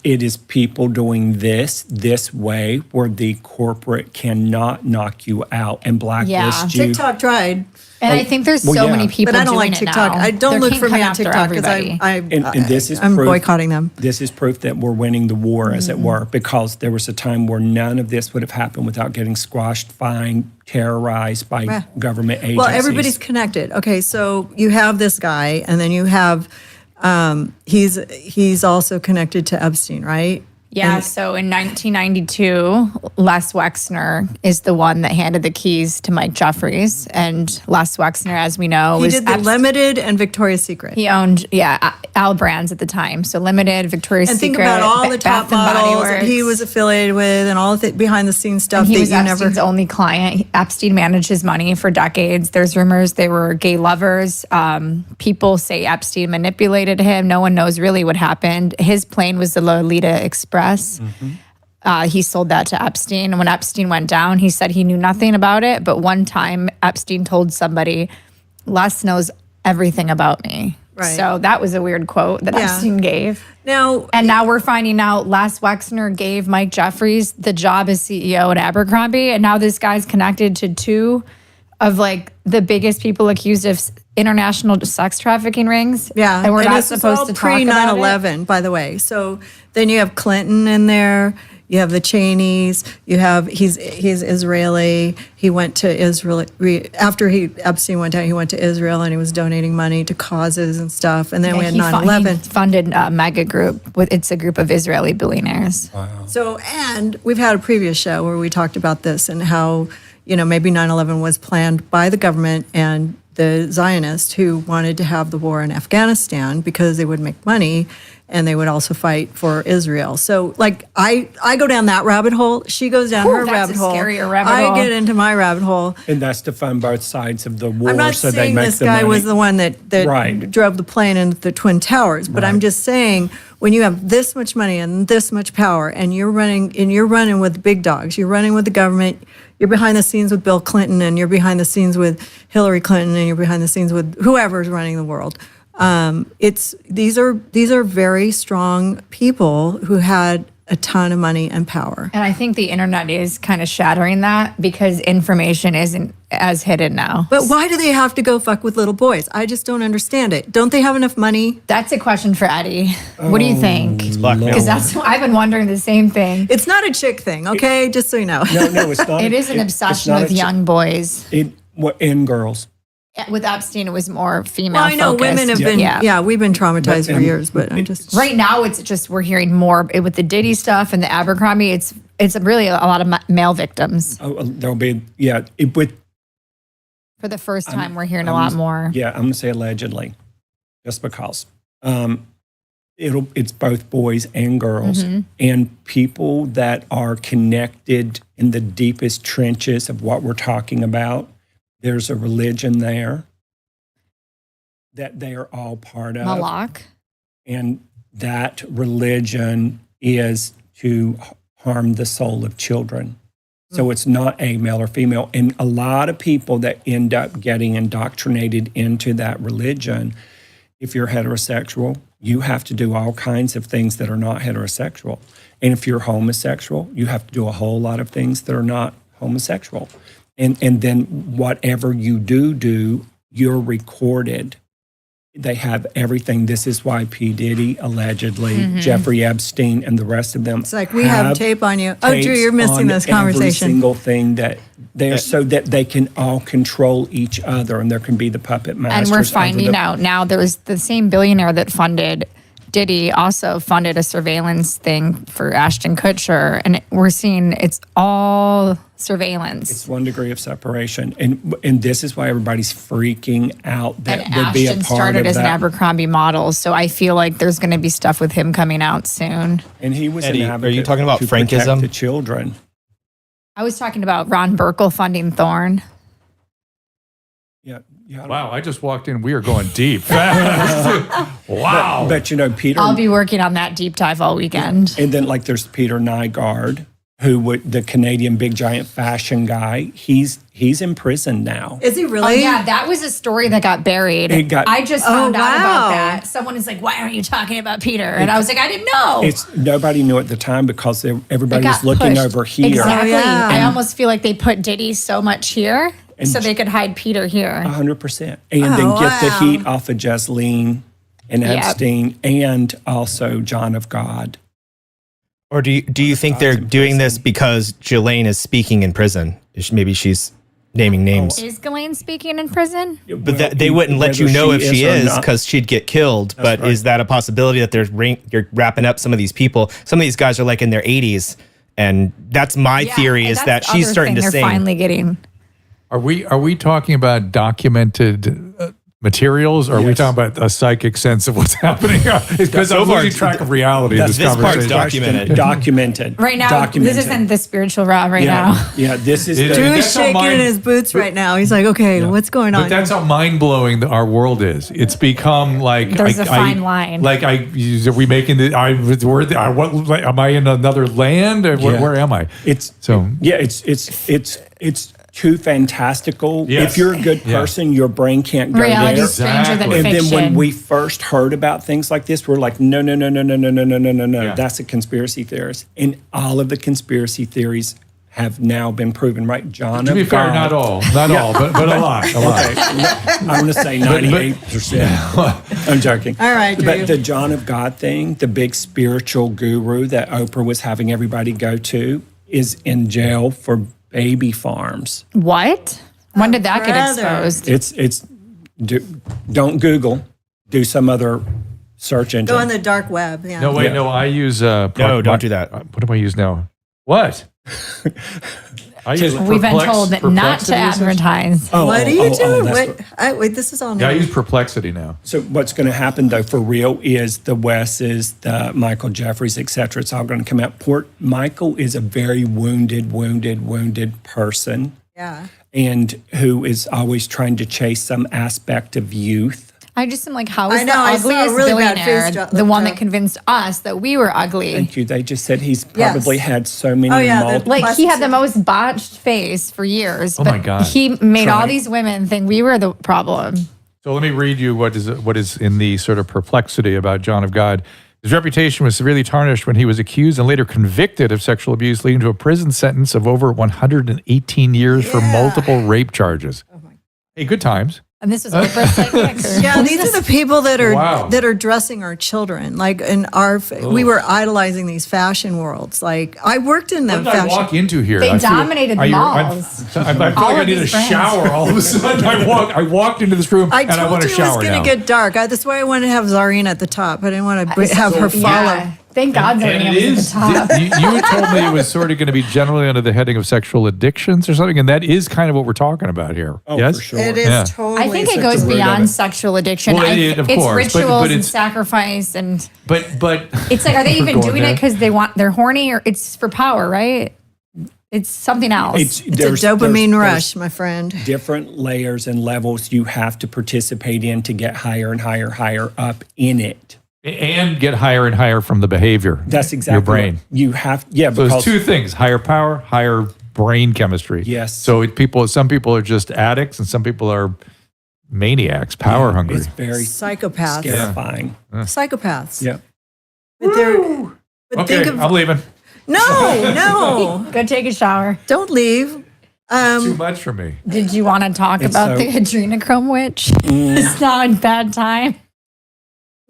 It is people doing this way where the corporate cannot knock you out and blacklist you. TikTok tried. And I think there's many people But I don't doing like it TikTok. now. I don't They're look for me coming on after TikTok because everybody. And this is I'm proof, boycotting them. This is proof that we're winning the war, as it were, because there was a time where none of this would have happened without getting squashed, fined, terrorized by government agencies. Well, everybody's connected. Okay, so you have this guy, and then you have he's also connected to Epstein, right? Yeah, so in 1992, Les Wexner is the one that handed the keys to Mike Jeffries. And Les Wexner, as we know, He did the Limited and Victoria's Secret. He owned, Al brands at the time. So Limited, Victoria's And Secret, think about all the top Bath and Body models that Works. he was affiliated with and all the behind the scenes stuff He that was you Epstein's never... only client. Epstein managed his money for decades. There's rumors they were gay lovers. People say Epstein manipulated him. No one knows really what happened. His plane was the Lolita Express. He sold that to Epstein. And when Epstein went down, he said he knew nothing about it. But one time, Epstein told somebody, Les knows everything about me. Right. So that was a weird quote that Epstein gave. And now we're finding out Les Wexner gave Mike Jeffries the job as CEO at Abercrombie. And now this guy's connected to two of like the biggest people accused of international sex trafficking rings. Yeah. And we're not this is supposed all to talk about it. pre-9/11, by the way. So then you have Clinton in there. You have the Cheneys. You have he's Israeli. He went to Israel after Epstein went down. He went to Israel and he was donating money to causes and stuff. And then we had 9/11. He funded a mega group. It's a group of Israeli billionaires. Wow. So, and we've had a previous show where we talked about this and how maybe 9/11 was planned by the government and the Zionists who wanted to have the war in Afghanistan because they would make money and they would also fight for Israel. So like I go down that rabbit hole. She goes down her that's rabbit a hole. scarier rabbit I hole. get into my rabbit hole. And that's to fund both sides of the war. I'm not so they saying make this the guy money. was the one that Right. drove the plane into the Twin Towers, but I'm just saying when you have this much money and this much power and you're running with big dogs, you're running with the government, you're behind the scenes with Bill Clinton and you're behind the scenes with Hillary Clinton and you're behind the scenes with whoever's running the world. These are very strong people who had a ton of money and power. And I think the internet is kind of shattering that because information isn't as hidden now. But why do they have to go fuck with little boys? I just don't understand it. Don't they have enough money? That's a question for Eddie. What do you think? It's blackmail. Because I've been wondering the same thing. It's not a chick thing, okay? Just so you know. No, it's not. It is an obsession with young boys. And girls. With Epstein, it was more female. Well, I know focused. women have been, we've been traumatized for years, but I'm just. Right now, it's just we're hearing more with the Diddy stuff and the Abercrombie. It's really a lot of male victims. Oh, there'll be, For the first time, we're hearing a lot more. Yeah, I'm going to say allegedly, just because. It's both boys and girls, and people that are connected in the deepest trenches of what we're talking about. There's a religion there that they are all part of. Malak. And that religion is to harm the soul of children. So it's not a male or female. And a lot of people that end up getting indoctrinated into that religion, if you're heterosexual, you have to do all kinds of things that are not heterosexual. And if you're homosexual, you have to do a whole lot of things that are not homosexual. And then whatever you do, you're recorded. They have everything. This is why P. Diddy, allegedly, Jeffrey Epstein, and the rest of them. It's like we have tape on you. Oh, Drew, you're missing this conversation. Every single thing that they're so that they can all control each other, and there can be the puppet masters. And we're finding out now there was the same billionaire that funded Diddy also funded a surveillance thing for Ashton Kutcher, and we're seeing it's all surveillance. It's 1 degree of separation, and this is why everybody's freaking out that and would be a Ashton part started of as that. an Abercrombie model, so I feel like there's going to be stuff with him coming out soon. And he was Eddie, an advocate are you talking about to protect Frankism? the children. I was talking about Ron Burkle funding Thorne. Yeah. Wow, I just walked in. We are going deep. Wow. But Peter. I'll be working on that deep dive all weekend. And then there's Peter Nygaard, who the Canadian big giant fashion guy. He's in prison now. Is he Oh, really? yeah, that was a story that got buried. I just found out about that. Someone is like, why aren't you talking about Peter? And I was like, I didn't know. Nobody knew at the time because everybody It was got looking pushed. over here. Exactly. Oh, yeah. I almost feel like they put Diddy so much here so they could hide Peter here. 100%. And then get the heat off of Jesseline and Epstein and also John of God. Or do you think they're doing this because Ghislaine is speaking in prison? Maybe she's naming names. Is Ghislaine speaking in prison? But they wouldn't let you whether know if she or is not. because she'd get killed. But right. is that a possibility that you're wrapping up some of these people? Some of these guys are like in their 80s. And that's my theory is that she's starting to they're sing. finally getting. Are we talking about documented materials, or are we talking about a psychic sense of what's happening? Because I'm losing track of reality of this this part's conversation. Documented. Right now, Documented. this isn't the spiritual route now. Yeah, this is It- Drew That's is how shaking mine- in his boots right now. He's like, okay, what's going on? But that's how mind-blowing our world is. It's become like There's a fine line. Like are we making the? Am I in another land? Or where am I? It's So it's too fantastical. Yes. If you're a good person, your brain can't go Reality there. is stranger than Exactly. And fiction. then when we first heard about things like this, we're like, no. Yeah. That's a conspiracy theorist. And all of the conspiracy theories have now been proven, right? John to be of fair, God. not all, but a lot. Okay, I'm going to say 98%. I'm joking. All right, Drew. But the John of God thing, the big spiritual guru that Oprah was having everybody go to, is in jail for baby farms. What? When did that get brother. exposed? Don't Google, do some other search engine. Go on the dark web. Yeah. No, wait, Yeah. no. I use No, don't do that. What do I use now? What? I use We've been told that not to Perplexity usage. advertise. What are you doing? that's Wait, this is all new. Yeah, I use Perplexity now. So what's going to happen though, for real, is the Wes's, the Michael Jeffries, et cetera. It's all going to come out. Michael is a very wounded person, Yeah. and who is always trying to chase some aspect of youth. I just am like, how is I know, the I saw a ugliest really bad billionaire face drop- the one that drop. convinced us that we were ugly? Thank you. They just said he's Yes. probably had so many. Oh, yeah, multiple- Like he had the most botched face for years. Oh but my God. He made all Try. these women think we were the problem. So let me read you what is in the sort of perplexity about John of God. His reputation was severely tarnished when he was accused and later convicted of sexual abuse, leading to a prison sentence of over 118 years for multiple rape charges. Hey, good times. And this is Oprah psychic. Yeah, these are the people that are dressing our children. Like we were idolizing these fashion worlds. Like I worked in them. What did I walk into here? They dominated the malls. I feel like I need a shower all of a sudden. I walked into this room and I want to shower now. I told you it was going to get dark. That's why I wanted to have Zarina at the top. I didn't want to have her follow. Yeah. Thank God Zarina was at the top. You had told me it was sort of going to be generally under the heading of sexual addictions or something, and that is kind of what we're talking about here. Oh, yes? for sure. It is totally. I think it goes beyond sexual addiction. Well, of it's course, rituals but and sacrifice and. But it's like, are they even doing there. it because they're horny, or it's for power, right? It's something else. It's a dopamine rush, my friend. Different layers and levels you have to participate in to get higher and higher up in it. And get higher and higher from the behavior. That's exactly your brain. Right. You have, yeah. So there's two things: higher power, higher brain chemistry. Yes. So some people are just addicts, and some people are maniacs, power hungry. It's very psychopaths. Terrifying. Psychopaths. Yeah. But Okay, I'm leaving. No. Go take a shower. Don't leave. Too much for me. Did you want to talk about the Adrenochrome witch? It's not a bad time.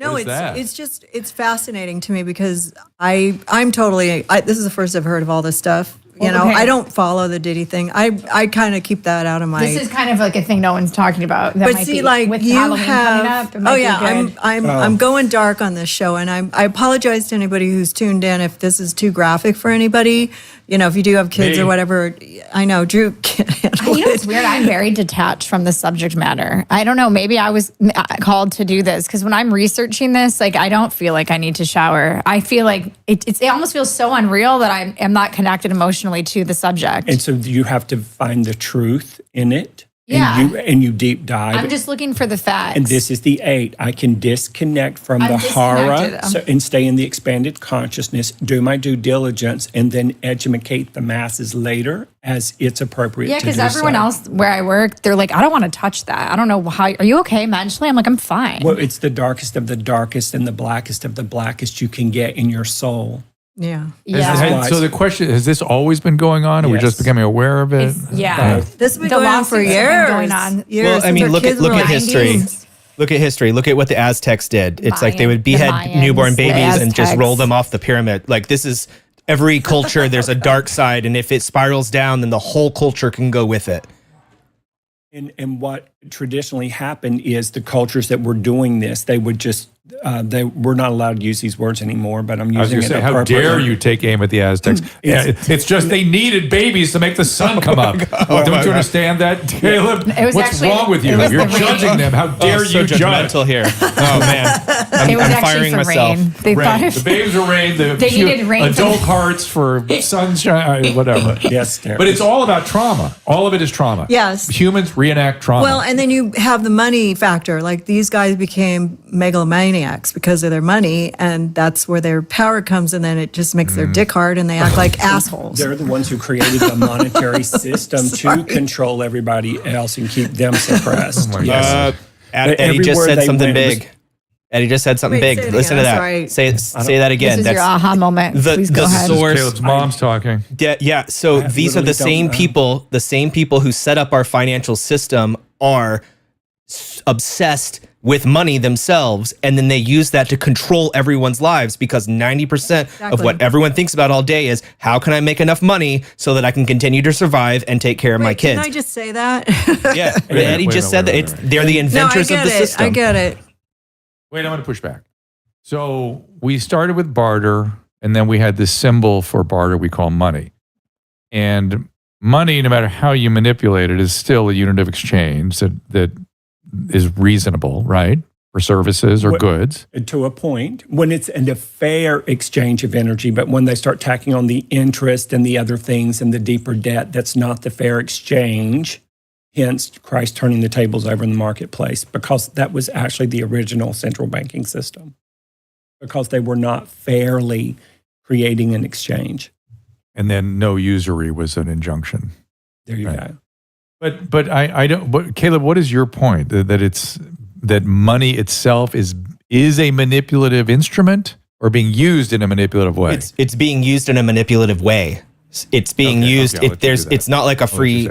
No, it's fascinating to me because I'm totally this is the first I've heard of all this stuff. You know, I don't follow the Diddy thing. I kind of keep that out of my. This is kind of like a thing no one's talking about. That but might see, be, like with you Halloween have. coming up, it might be good. I'm going dark on this show, and I apologize to anybody who's tuned in if this is too graphic for anybody. You know, if you do have kids or whatever. I know Drew can't handle You know, it's weird. I'm very detached from the subject matter. I don't know. Maybe I was called to do this because when I'm researching this, like I don't feel like I need to shower. I feel like it almost feels so unreal that I am not connected emotionally to the subject. And so you have to find the truth in it. Yeah. And you deep dive. I'm just looking for the facts. And this is the 8. I can disconnect from I'm the horror disconnected. and stay in the expanded consciousness, do my due diligence, and then educate the masses later as it's appropriate. Yeah, because everyone else where I work, they're like, I don't want to touch that. I don't know how. Are you okay mentally? I'm like, I'm fine. Well, it's the darkest of the darkest and the blackest of the blackest you can get in your soul. Yeah. So the question, has this always been going on? Are we just becoming aware of it? This has been going on for years. Well, I mean, look at history. Look at history. Look at what the Aztecs did. It's like they would behead newborn babies and just roll them off the pyramid. Like this is every culture, there's a dark side. And if it spirals down, then the whole culture can go with it. And what traditionally happened is the cultures that were doing this, they would just, they were not allowed to use these words anymore, but I'm using it. How dare you take aim at the Aztecs? It's just they needed babies to make the sun come up. Don't you understand that, Kaleb? What's wrong with you? You're judging them. How dare you judge? Judgmental here. Oh man, I'm firing myself. Rain. They thought the babes were rain. They needed rain. Adult hearts for sunshine, whatever. Yes, but it's all about trauma. All of it is trauma. Yes, humans reenact trauma. Well, and then you have the money factor. Like these guys became megalomaniacs because of their money, and that's where their power comes, and then it just makes their dick hard, and they act like assholes. They're the ones who created the monetary system to control everybody else and keep them suppressed. Eddie just said something big. Eddie just said something big. Listen to that. Sorry. Say that again. This is your aha moment. Please go ahead. Source. Caleb's mom's talking. Yeah. So these are the same people. The same people who set up our financial system are obsessed with money themselves, and then they use that to control everyone's lives because 90% of what everyone thinks about all day is how can I make enough money so that I can continue to survive and take care of my kids. Can I just say that? Yeah, Eddie just said that. They're the inventors of the system. I get it. Wait, I'm going to push back. So we started with barter, and then we had this symbol for barter we call money. And money, no matter how you manipulate it, is still a unit of exchange that is reasonable, right? For services or goods. To a point, when it's a fair exchange of energy, but when they start tacking on the interest and the other things and the deeper debt, that's not the fair exchange. Hence, Christ turning the tables over in the marketplace, because that was actually the original central banking system, because they were not fairly creating an exchange. And then no usury was an injunction. There you go. But I don't. But Kaleb, what is your point? That it's that money itself is a manipulative instrument or being used in a manipulative way? It's being used in a manipulative way. It's being used. It's not like a free.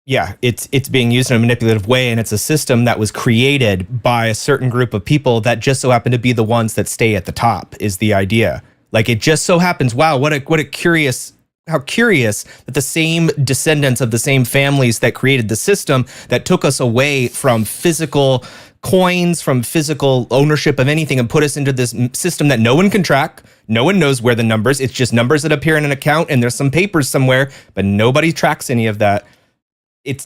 Yeah, it's being used in a manipulative way, and it's a system that was created by a certain group of people that just so happen to be the ones that stay at the top. Is the idea? Like it just so happens. Wow, what a curious. How curious that the same descendants of the same families that created the system that took us away from physical coins, from physical ownership of anything, and put us into this system that no one can track. No one knows where the numbers. It's just numbers that appear in an account, and there's some papers somewhere, but nobody tracks any of that. Did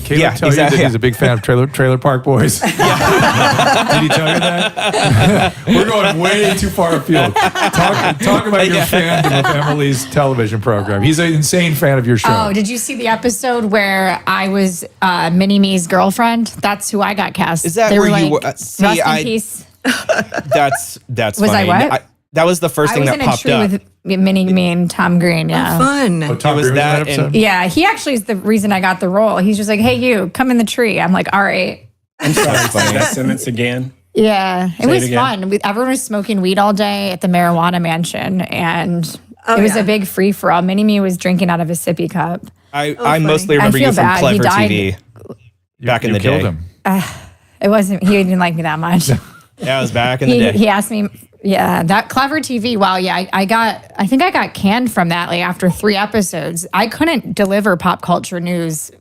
Kaleb tell you that he's a big fan of Trailer Park Boys? Did he tell you that? We're going way too far afield. Talk about your fandom of Emilie's television program. He's an insane fan of your show. Oh, did you see the episode where I was Mini-Me's girlfriend? That's who I got cast. Is that they where were you like, were? Rest in peace. That's Was funny. I what? That was the first thing that popped I up. was in a tree with Mini-Me and Tom Green, yeah. Fun. Tom was Green that episode? Yeah, he actually is the reason I got the role. He's just like, hey, you, come in the tree. I'm like, all right. I'm sorry, say that sentence again. Yeah, it was it again. fun. Everyone was smoking weed all day at the marijuana mansion, and it was a big free-for-all. Mini-Me was drinking out of a sippy cup. I mostly remember I feel you from bad. He Clever died. TV back in the killed day. him. It wasn't, he didn't like me that much. Yeah, it was back in the day. He asked me, yeah, that Clever TV. Wow, yeah, I think I got canned from that. Like after 3 episodes, I couldn't deliver pop culture news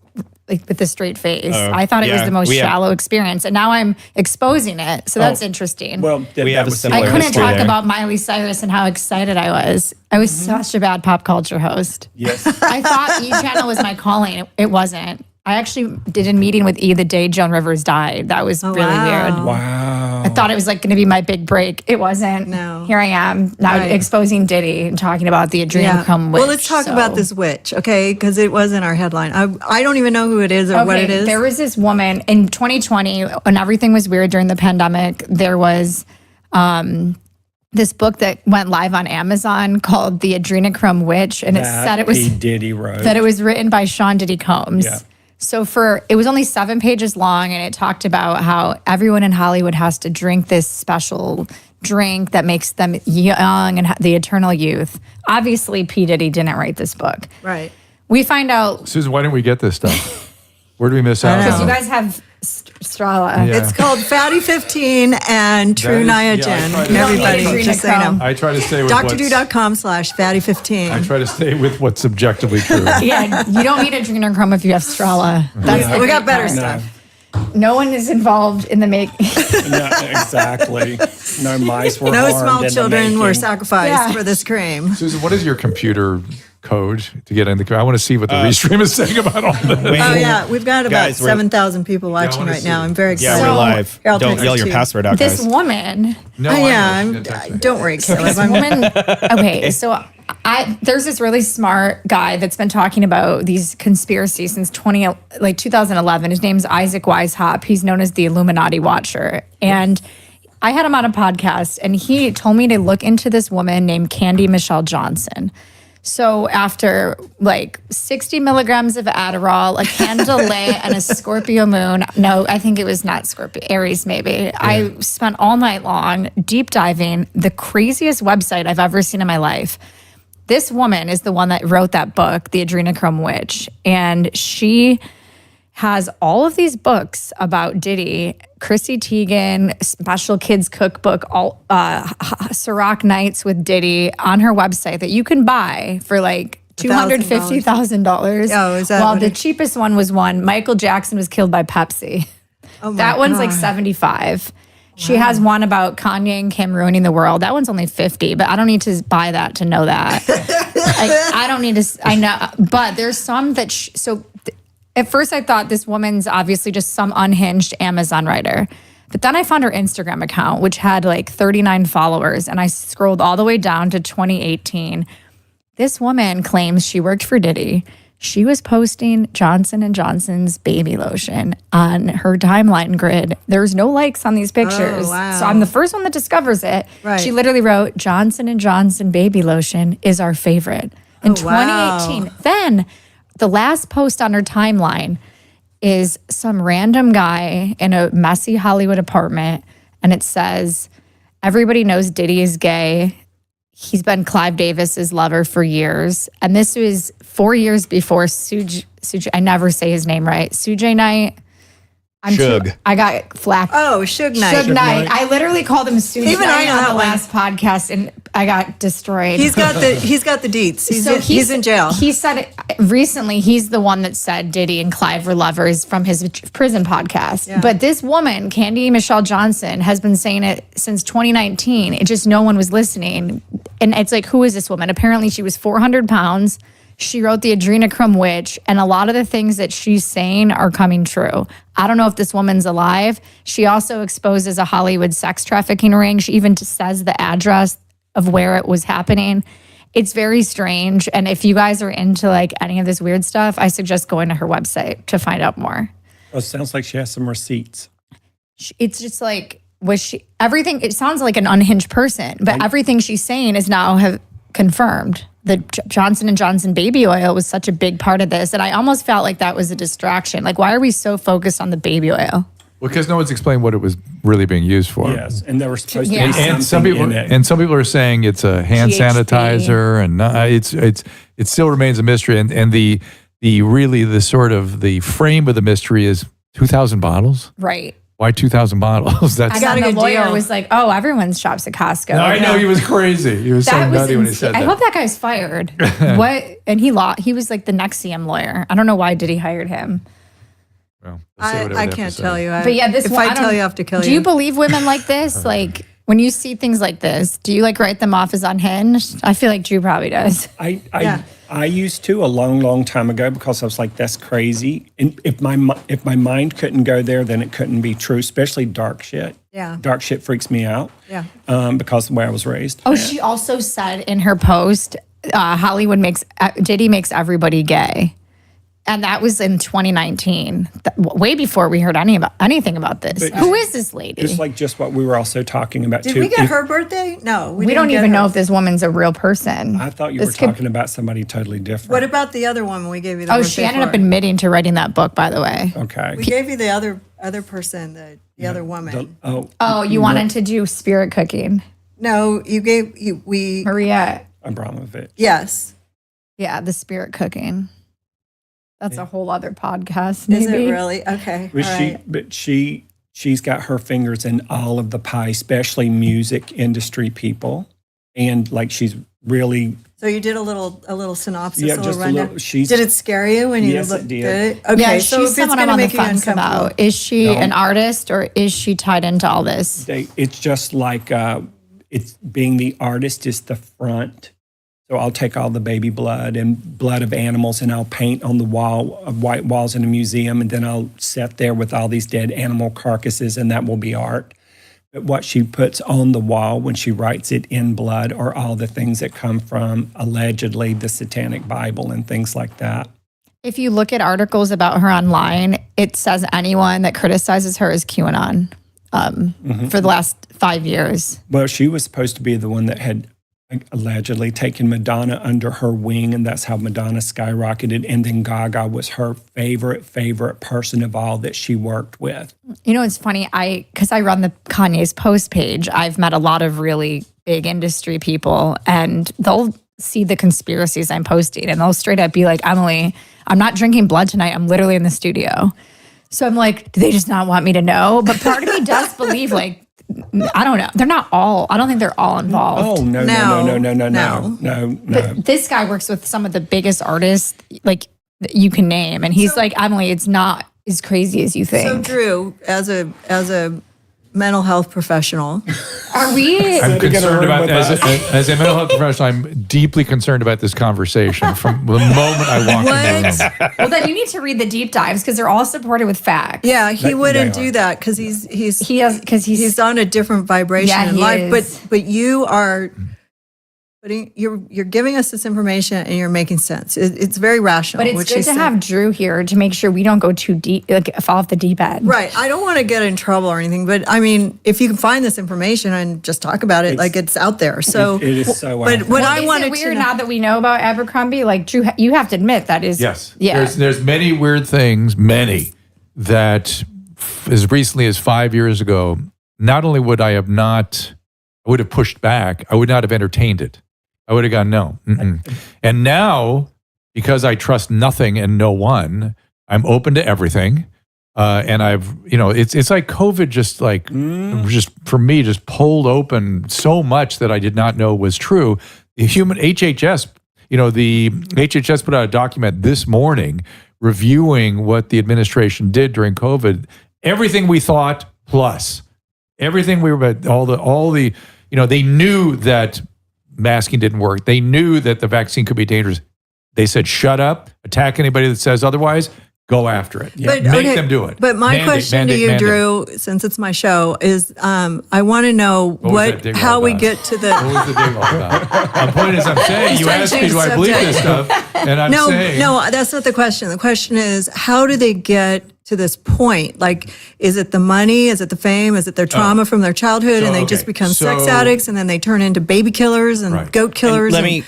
like with a straight face. I thought it was the most shallow experience, and now I'm exposing it. So that's interesting. Well, We have a similar I couldn't history talk there. about Miley Cyrus and how excited I was. I was such a bad pop culture host. Yes. I thought E! Channel was my calling. It wasn't. I actually did a meeting with E! the day Joan Rivers died. That was really weird. Wow. I thought it was like going to be my big break. It wasn't. No. Here I am now exposing Diddy and talking about the Adrenochrome witch. Well, let's talk about this witch, okay? Because it was in our headline. I don't even know who it is or what it is. There was this woman in 2020 when everything was weird during the pandemic. There was this book that went live on Amazon called The Adrenochrome Witch, and it said it was P. Diddy wrote. that it was written by Sean Diddy Combs. Yeah. So it was only 7 pages long, and it talked about how everyone in Hollywood has to drink this special drink that makes them young and the eternal youth. Obviously, P. Diddy didn't write this book. Right. We find out Susan, why didn't we get this stuff? Where do we miss out? because on? you guys have Strala. Yeah. It's called Fatty 15 and True That is- Niagen. yeah, I tried to- Everybody, You don't need just so you know. adrenochrome. I try to stay with DrDo.com/Fatty15. I try to stay with what's subjectively true. Yeah, you don't need adrenochrome if you have Strala. That's the We got great better part. stuff. No one is involved in the making. No, exactly. No mice were No harmed small in the children were making. sacrificed Yeah. for this cream. Susan, what is your computer code to get in the? I want to see what the restream is saying about all this. Oh, yeah. We've got about Guys, we're- 7,000 people watching wanna right see. now. I'm very Yeah, excited. we're live. Here, I'll Don't text yell it your to you. password out, This guys. woman. No, Oh, I yeah. know. She's gonna text me. Don't worry, Caleb. This woman, okay, so there's this really smart guy that's been talking about these conspiracies since 2011. His name's Isaac Weishaupt. He's known as the Illuminati Watcher. And I had him on a podcast, and he told me to look into this woman named Candy Michelle Johnson. So after like 60 milligrams of Adderall, a candle lit, and a Scorpio moon, no, I think it was not Scorpio, Aries maybe. I spent all night long deep diving the craziest website I've ever seen in my life. This woman is the one that wrote that book, The Adrenochrome Witch, and she has all of these books about Diddy, Chrissy Teigen, Special Kids Cookbook, all Ciroc Nights with Diddy on her website that you can buy for like $250,000. Oh, is that Well, what the it- cheapest one was Michael Jackson was killed by Pepsi. Oh my That one's like God. 75. She has one about Kanye and Kim ruining the world. That one's only 50, but I don't need to buy that to know that. I don't need to, I know, but there's some that, at first I thought this woman's obviously just some unhinged Amazon writer. But then I found her Instagram account, which had like 39 followers, and I scrolled all the way down to 2018. This woman claims she worked for Diddy. She was posting Johnson & Johnson's baby lotion on her timeline grid. There's no likes on these pictures. Oh, wow. So I'm the first one that discovers it. Right. She literally wrote, Johnson & Johnson baby lotion is our favorite. In Oh, wow. 2018. Then the last post on her timeline is some random guy in a messy Hollywood apartment, and it says, everybody knows Diddy is gay. He's been Clive Davis's lover for years. And this was 4 years before Suge, I never say his name right, Suge Knight. I got flack. Oh, Suge Knight. Suge Knight. I literally called him Suge Even I Knight know on that the one. last podcast, and I got destroyed. He's got the deets. He's in jail. He said it recently. He's the one that said Diddy and Clive were lovers from his prison podcast. Yeah. But this woman, Candy Michelle Johnson, has been saying it since 2019. It just no one was listening. And it's like, who is this woman? Apparently, she was 400 pounds. She wrote the Adrenochrome Witch, and a lot of the things that she's saying are coming true. I don't know if this woman's alive. She also exposes a Hollywood sex trafficking ring. She even says the address of where it was happening. It's very strange. And if you guys are into like any of this weird stuff, I suggest going to her website to find out more. Well, it sounds like she has some receipts. It's just like, everything, it sounds like an unhinged person, but everything she's saying is now have confirmed. The Johnson & Johnson baby oil was such a big part of this. And I almost felt like that was a distraction. Like, why are we so focused on the baby oil? Well, because no one's explained what it was really being used for. Yes, and there were supposed Yeah. to be And something in it. some people are saying it's a hand GHB. sanitizer, and it still remains a mystery. And the sort of the frame of the mystery is 2,000 bottles. Right. Why 2,000 bottles? That's And got a then the good lawyer deal. was like, oh, everyone shops at Costco. No, I know he was crazy. He was so That was nutty when he insane. said I that. hope that guy's fired. What? And he was like the NXIVM lawyer. I don't know why Diddy hired him. Well, we'll see what I have to can't say. tell you. But yeah, if I tell you, I have to kill you. Do you believe women like this? Like when you see things like this, do you like write them off as unhinged? I feel like Drew probably does. I used to a long, long time ago because I was like, that's crazy. And if my mind couldn't go there, then it couldn't be true, especially dark shit. Yeah. Dark shit freaks me out. Yeah. Because of the way I was raised. Oh, she also said in her post, Diddy makes everybody gay. And that was in 2019, way before we heard anything about this. Who is this lady? Just what we were also talking about Did too. we get her birthday? No, We didn't don't get even her. know if this woman's a real person. I thought you This were could- talking about somebody totally different. What about the other woman we gave you? The Oh, birthday she ended for? up admitting to writing that book, by the way. Okay. We gave you the other person, the other woman. Oh, you wanted to do spirit cooking. No, we Maria. Abramovich. yes. Yeah, the spirit cooking. That's a whole other podcast, Is maybe. it really? Okay. But she's got her fingers in all of the pie, especially music industry people, and like she's really. So you did a little synopsis, Yeah, a little just a rundown. little- Did it scare you when you Yes, it looked did. at it? Okay, Yeah, so if she's it's someone going I'm to on the make you fence uncomfortable, about. Is she an artist or is she tied into all this? It's just like it's being the artist is the front. So I'll take all the baby blood and blood of animals and I'll paint on the wall of white walls in a museum, and then I'll sit there with all these dead animal carcasses, and that will be art. But what she puts on the wall when she writes it in blood are all the things that come from allegedly the Satanic Bible and things like that. If you look at articles about her online, it says anyone that criticizes her is QAnon for the last 5 years. Well, she was supposed to be the one that had allegedly taken Madonna under her wing, and that's how Madonna skyrocketed. And then Gaga was her favorite person of all that she worked with. You know, it's funny. Because I run the Kanye's post page, I've met a lot of really big industry people, and they'll see the conspiracies I'm posting, and they'll straight up be like, Emilie, I'm not drinking blood tonight. I'm literally in the studio. So I'm like, do they just not want me to know? But part of me does believe, like, I don't know. They're not all, I don't think they're all involved. Oh, no. But this guy works with some of the biggest artists, like, that you can name. And he's like, Emilie, it's not as crazy as you so think. Drew, as a mental health professional, Are we? I'm concerned room about with as a mental health professional. I'm deeply concerned about this conversation from the moment I walk in the room. Well, then you need to read the deep dives because they're all supported with facts. yeah, he wouldn't they are. do that because he's on a different vibration Yeah, in he life. is. But you are you're giving us this information and you're making sense. It's very rational. But it's what good she's to saying. have Drew here to make sure we don't go too deep, like fall off the deep end. Right. I don't want to get in trouble or anything, but I mean, if you can find this information and just talk about it, like it's out there. So, It is so but out what Well, I is wanted it weird to now that we know about Abercrombie? Like Drew, you have to admit that is Yes. Yeah. There's many weird things, many that as recently as 5 years ago, not only would I would have pushed back, I would not have entertained it. I would have gone, no. And now, because I trust nothing and no one, I'm open to everything. And it's like COVID just for me, just pulled open so much that I did not know was true. The human HHS, the HHS put out a document this morning reviewing what the administration did during COVID. Everything we thought plus everything they knew that masking didn't work. They knew that the vaccine could be dangerous. They said, shut up, attack anybody that says otherwise, go after it. But, Make them do it. But my question to you, Drew, since it's my show, is I want to know how we get to the... What was the dig all about? My point is, I'm saying, you asked me, do I believe this stuff? And I'm saying... No, that's not the question. The question is, how do they get to this point? Like, is it the money? Is it the fame? Is it their trauma from their childhood and they just become sex addicts and then they turn into baby killers and goat killers? Let me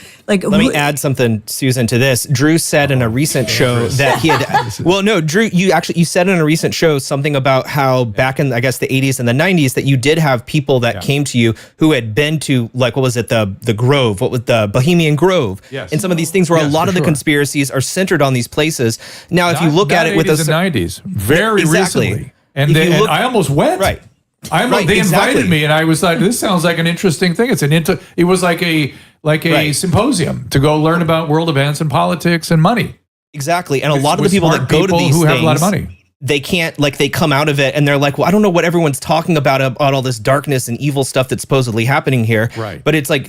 add something, Susan, to this. Drew said in a recent show that he had... Well, no, Drew, you said in a recent show something about how back in, I guess, the 80s and the 90s that you did have people that came to you who had been to, like, what was it, the Grove, what was the Bohemian Grove? Yes. And some of these things where a lot of the conspiracies are centered on these places. Now, if you look at it with the 90s, very recently. And I almost went. Right. They invited me, and I was like, "This sounds like an interesting thing." It was like a symposium to go learn about world events and politics and money. Exactly, and a lot of the people that go to these who things, have a lot of money, they can't, they come out of it and they're like, well, I don't know what everyone's talking about all this darkness and evil stuff that's supposedly happening here. Right. But it's like,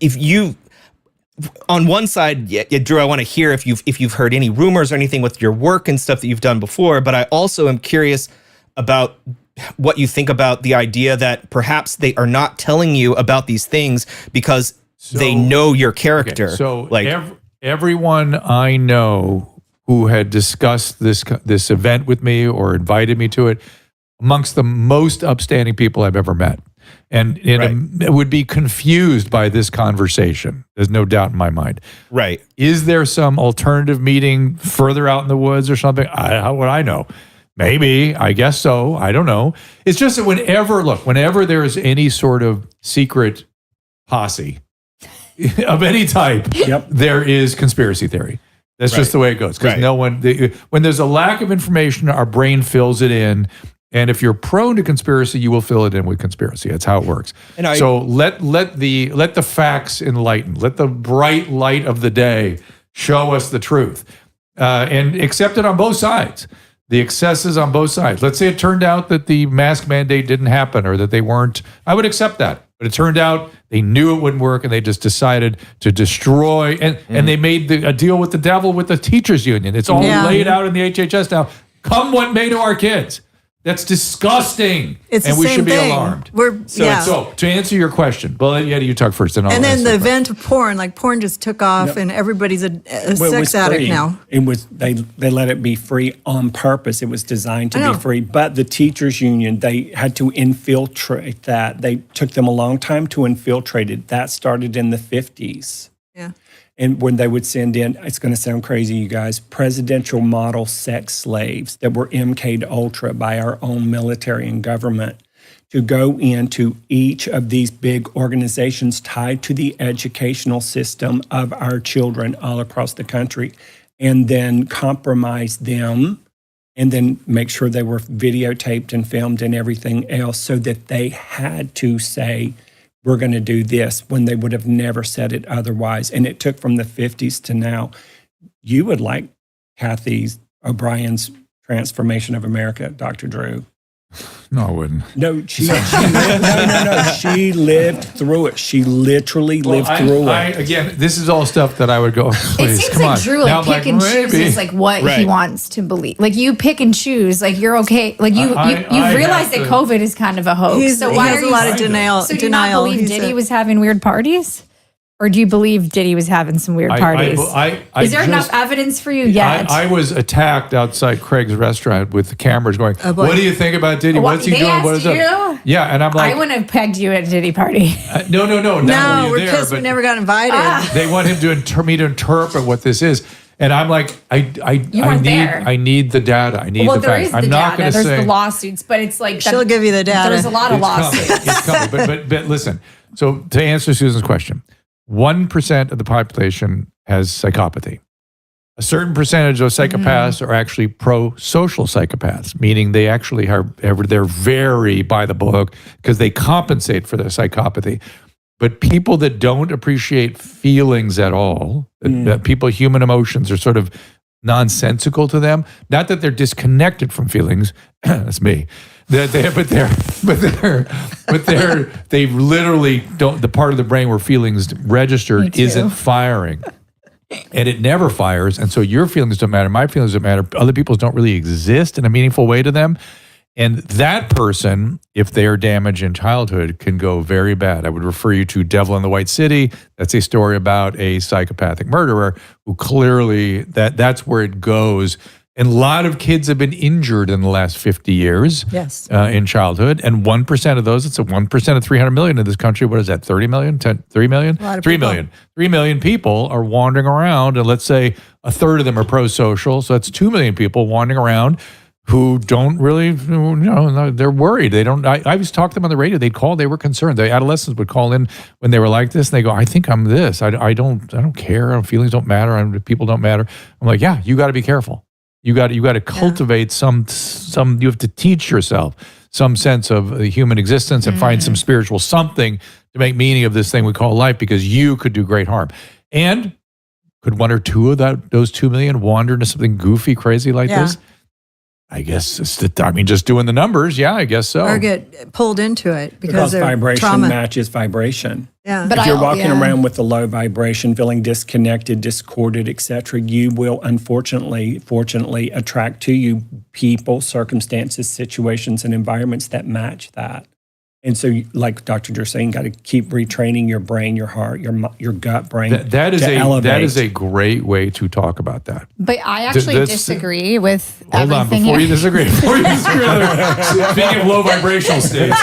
if you, on one side, Drew, I want to hear if you've heard any rumors or anything with your work and stuff that you've done before, but I also am curious about what you think about the idea that perhaps they are not telling you about these things because they know your character. Okay, so everyone I know who had discussed this event with me or invited me to it, amongst the most upstanding people I've ever met, and would be confused by this conversation. There's no doubt in my mind. Right. Is there some alternative meeting further out in the woods or something? How would I know? Maybe, I guess so. I don't know. It's just that whenever there is any sort of secret posse of any type, there is conspiracy theory. That's just the way it goes. Because when there's a lack of information, our brain fills it in. And if you're prone to conspiracy, you will fill it in with conspiracy. That's how it works. So let the facts enlighten. Let the bright light of the day show us the truth, and accept it on both sides. The excesses on both sides. Let's say it turned out that the mask mandate didn't happen or that they weren't. I would accept that. But it turned out they knew it wouldn't work and they just decided to destroy. And they made a deal with the devil with the teachers union. It's all laid out in the HHS now. Come what may to our kids. That's disgusting. It's and the we same should be thing. alarmed. So to answer your question, well, you talk first. And then the event of porn, porn just took off and everybody's a sex addict now. It was they let it be free on purpose. It was designed to be free. But the teachers union, they had to infiltrate that. They took them a long time to infiltrate it. That started in the 50s. Yeah. And when they would send in, it's going to sound crazy, you guys, presidential model sex slaves that were MK'd ultra by our own military and government to go into each of these big organizations tied to the educational system of our children all across the country, and then compromise them and then make sure they were videotaped and filmed and everything else so that they had to say, we're going to do this, when they would have never said it otherwise. And it took from the 50s to now. You would like Kathy O'Brien's Transformation of America, Dr. Drew. No, I wouldn't. No, she lived through it. She literally lived through it. Again, this is all stuff that I would go, please, it seems come like on. Drew pick and chooses what he wants to believe. You pick and choose. You're okay. You've realized that COVID is kind of a hoax. He has a lot of denial. So do you not believe Diddy was having weird parties? Or do you believe Diddy was having some weird parties? Is there enough evidence for you yet? I was attacked outside Craig's restaurant with the cameras going, what do you think about Diddy? What's he doing? What is it? Yeah, and I'm like... I wouldn't have pegged you at a Diddy party. No. No, we're pissed we never got invited. They want him to interpret what this is. And I'm like, I need the data. I need Well, the there facts. is the I'm not data. going to There's say the lawsuits, but it's like She'll give you the data. There's a lot of lawsuits. It's coming. But listen. So to answer Susan's question, 1% of the population has psychopathy. A certain percentage of psychopaths are actually pro-social psychopaths, meaning they actually they're very by the book because they compensate for their psychopathy. But people that don't appreciate feelings at all, that people, human emotions are sort of nonsensical to them. Not that they're disconnected from feelings. That's me. They literally don't. The part of the brain where feelings register isn't firing. And it never fires. And so your feelings don't matter. My feelings don't matter. Other people's don't really exist in a meaningful way to them. And that person, if they are damaged in childhood, can go very bad. I would refer you to Devil in the White City. That's a story about a psychopathic murderer who clearly, that's where it goes. And a lot of kids have been injured in the last 50 years in childhood. And 1% of those, it's a 1% of 300 million in this country. What is that, 30 million? 3 million? 3 million. 3 million people are wandering around. And let's say a third of them are pro-social. So that's 2 million people wandering around who don't really, they're worried. They don't, I was talking to them on the radio. They'd call, they were concerned. The adolescents would call in when they were like this and they go, I think I'm this. I don't care. Feelings don't matter. People don't matter. I'm like, yeah, you got to be careful. You got to cultivate some. You have to teach yourself some sense of human existence and find some spiritual something to make meaning of this thing we call life, because you could do great harm. And could 1 or 2 of those 2 million wander into something goofy, crazy like this? I guess just doing the numbers. Yeah, I guess so. Or get pulled into it because of vibration trauma. matches vibration. Yeah. But If you're walking around with a low vibration, feeling disconnected, discorded, etc., you will fortunately attract to you people, circumstances, situations, and environments that match that. And so, like Dr. Drew saying, got to keep retraining your brain, your heart, your gut brain. That is a great way to talk about that. But I actually disagree with Hold on, everything. before you disagree. Speaking of low vibrational states.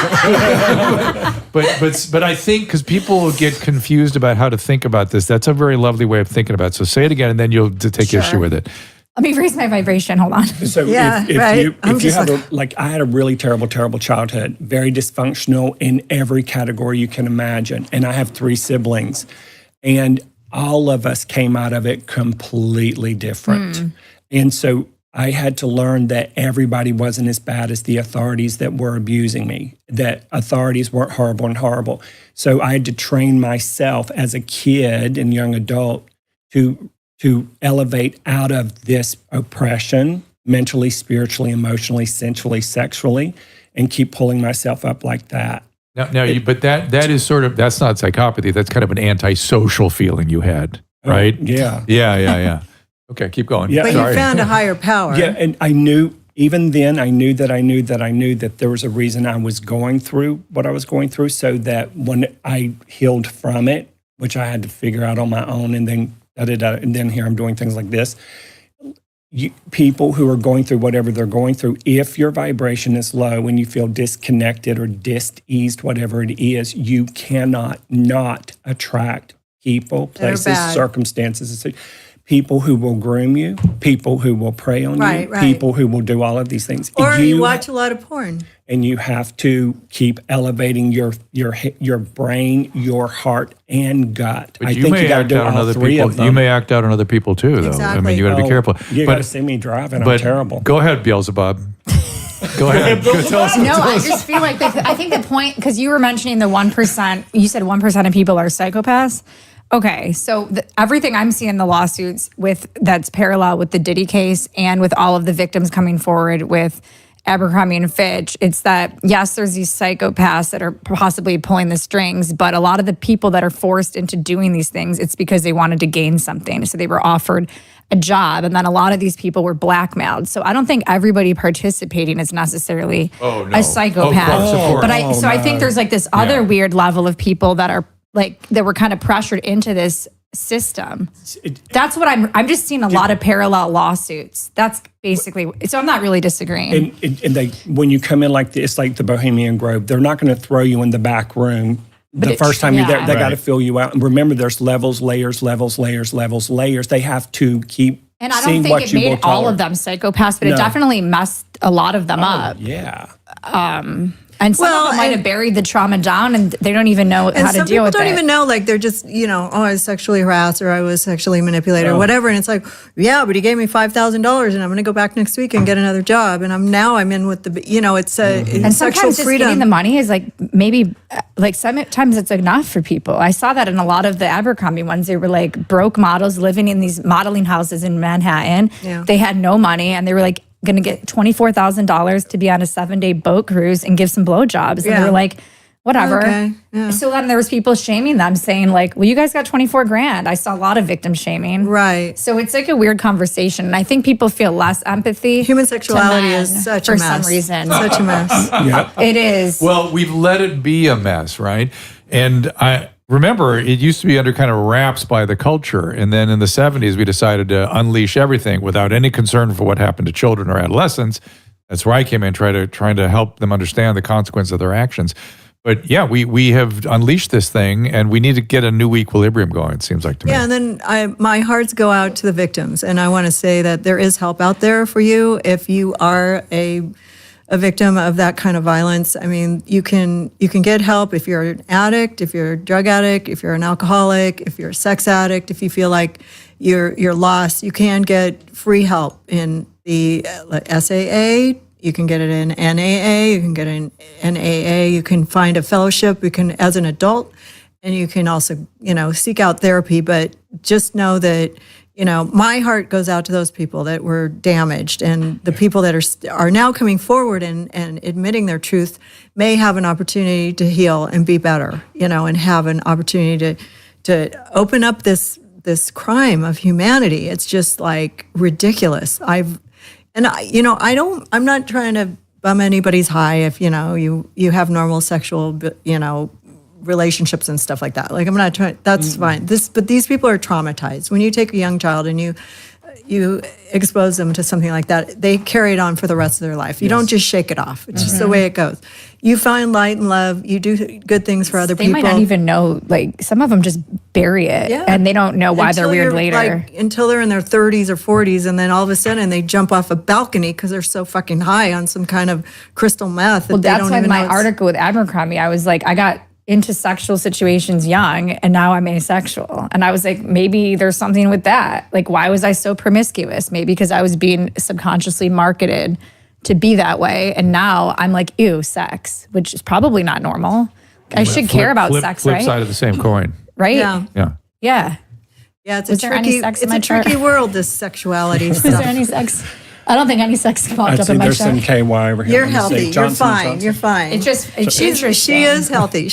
but I think because people get confused about how to think about this, that's a very lovely way of thinking about it. So say it again, and then you'll take issue with it. Let me raise my vibration. Hold on. So Yeah, if right. you have I had a really terrible childhood, very dysfunctional in every category you can imagine. And I have 3 siblings, and all of us came out of it completely different. And so I had to learn that everybody wasn't as bad as the authorities that were abusing me, that authorities weren't horrible. So I had to train myself as a kid and young adult to elevate out of this oppression, mentally, spiritually, emotionally, sensually, sexually, and keep pulling myself up like that. But that is sort of, that's not psychopathy. That's kind of an antisocial feeling you had, right? Yeah. Okay, keep going. Yeah. But you found a higher power. Yeah, and I knew, even then, I knew that there was a reason I was going through what I was going through, so that when I healed from it, which I had to figure out on my own, and then and then here I'm doing things like this. People who are going through whatever they're going through, if your vibration is low and you feel disconnected or diseased, whatever it is, you cannot not attract people, places, circumstances, people who will groom you, people who will prey on you, people who will do all of these things. Or you watch a lot of porn. And you have to keep elevating your brain, your heart, and gut. But you got to do all 3 of them. You may act out on other people too, though. Exactly. I mean, you got to be careful. You got to see me driving. I'm terrible. Go ahead, Beelzebub. Go ahead. Tell us. No, I just feel like I think the point, because you were mentioning the 1%, you said 1% of people are psychopaths. Okay, so everything I'm seeing in the lawsuits that's parallel with the Diddy case and with all of the victims coming forward with Abercrombie and Fitch, it's that, yes, there's these psychopaths that are possibly pulling the strings, but a lot of the people that are forced into doing these things, it's because they wanted to gain something. So they were offered a job, and then a lot of these people were blackmailed. So I don't think everybody participating is necessarily a psychopath. I think there's like this other weird level of people that are like, that were kind of pressured into this system. That's what I'm just seeing a lot of parallel lawsuits. That's basically, so I'm not really disagreeing. And they, when you come in like this, like the Bohemian Grove, they're not going to throw you in the back room the first time you're there, they got to Right. fill you out. And remember, there's levels, layers. They have to keep And I seeing don't what think it you will made all tolerate. of them psychopaths, but No. it definitely messed a lot of them up. Yeah. And some Well, of them might and- have buried the trauma down and they don't even know And how to some deal people with don't it. even know, like they're just, oh, I was sexually harassed or I was sexually manipulated or whatever. And it's like, yeah, but he gave me $5,000 and I'm going to go back next week and get another job. And I'm in with the, it's a And it's sexual sometimes just freedom. getting the money is like maybe like sometimes it's enough for people. I saw that in a lot of the Abercrombie ones. They were like broke models living in these modeling houses in Manhattan. Yeah. They had no money and they were like going to get $24,000 to be on a 7-day boat cruise and give some blowjobs. And Yeah. they were like, whatever. Okay, yeah. So then there was people shaming them saying like, well, you guys got 24 grand. I saw a lot of victim shaming. Right. So it's like a weird conversation. And I think people feel less empathy. Human to sexuality men is such for a mess. some reason. Such a mess. Yeah. It is. Well, we've let it be a mess, right? And I remember it used to be under kind of wraps by the culture. And then in the 70s, we decided to unleash everything without any concern for what happened to children or adolescents. That's where I came in, trying to help them understand the consequence of their actions. But yeah, we have unleashed this thing and we need to get a new equilibrium going, it seems like to me. Yeah, and then my hearts go out to the victims, and I want to say that there is help out there for you if you are a victim of that kind of violence. I mean, you can get help if you're an addict, if you're a drug addict, if you're an alcoholic, if you're a sex addict, if you feel like you're lost, you can get free help in the SAA. You can get it in NAA, you can get it in NAA, you can find a fellowship, you can as an adult, and you can also, seek out therapy, but just know that, my heart goes out to those people that were damaged, and the people that are now coming forward and admitting their truth may have an opportunity to heal and be better, and have an opportunity to open up this crime of humanity. It's just like ridiculous. I'm not trying to bum anybody's high if, you have normal sexual, relationships and stuff like that. Like, I'm not trying, that's fine. But these people are traumatized. When you take a young child and you expose them to something like that, they carry it on for the rest of their life. You don't just shake it off. It's just the way it goes. You find light and love. You do good things for other They people. might not even know, like some of them just bury it Yeah. and they don't know why they're Until weird you're, later. until they're in their 30s or 40s, and then all of a sudden they jump off a balcony because they're so fucking high on some kind of crystal meth that Well, they that's don't why even my know it's- article with Abercrombie, I was like, I got into sexual situations young and now I'm asexual. And I was like, maybe there's something with that. Like, why was I so promiscuous? Maybe because I was being subconsciously marketed to be that way. And now I'm like, ew, sex, which is probably not normal. I should care about sex, flip right? side of the same coin. Right? Yeah. Yeah. Yeah. Yeah, it's Was a there any tricky, sex in it's my a tricky chart? world, this sexuality Is there stuff. any sex? I don't think any sex popped I'd up say in my there's some chart. KY over here. You're Let me see. healthy. You're Johnson & fine. Johnson. You're fine. It's interesting. She is healthy.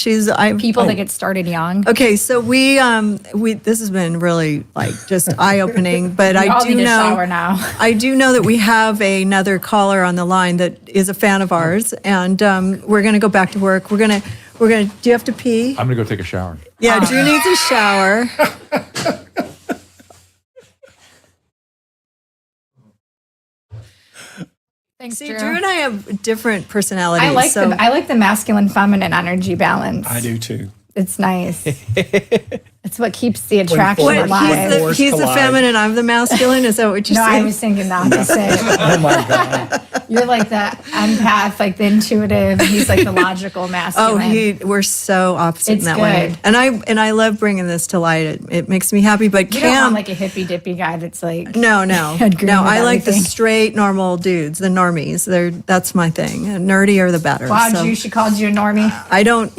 People that get started young. Okay, so we this has been really like just eye opening, but We I all do need a know shower now. I do know that we have another caller on the line that is a fan of ours, and we're gonna go back to work. We're gonna. Do you have to pee? I'm going to go take a shower. Yeah, Drew needs a shower. Thanks, See, Drew. Drew and I have different personalities. I like the masculine feminine energy balance. I do too. It's nice. It's what keeps the attraction What, alive. Force he's the collide. feminine, I'm the masculine. Is that what you're No, I saying? was thinking the opposite. Oh my God. You're like the empath, like the intuitive. He's like the logical masculine. We're so opposite It's in that way. good. And I love bringing this to light. It makes me happy. But You don't Cam, want like a hippy dippy guy that's like no, agreeing with I like the everything. straight, normal dudes, the normies. That's my thing. Nerdier the better. Wow, So she called you a normie. I don't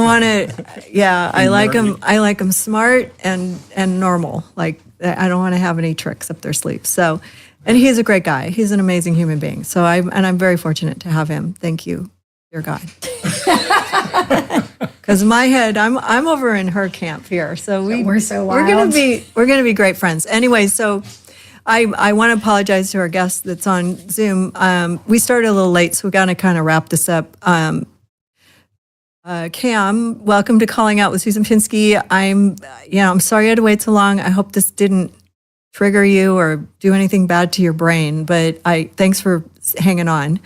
want to. Yeah, I like them. I like them smart and normal. Like, I don't want to have any tricks up their sleeves. So, and he's a great guy. He's an amazing human being. So I'm very fortunate to have him. Thank you, dear God. Because in my head, I'm over in her camp here. So We're so we're wild. gonna be great friends. Anyway, so I want to apologize to our guest that's on Zoom. We started a little late, so we got to kind of wrap this up. Cam, welcome to Calling Out with Susan Pinsky. I'm sorry I had to wait so long. I hope this didn't trigger you or do anything bad to your brain, but thanks for hanging on.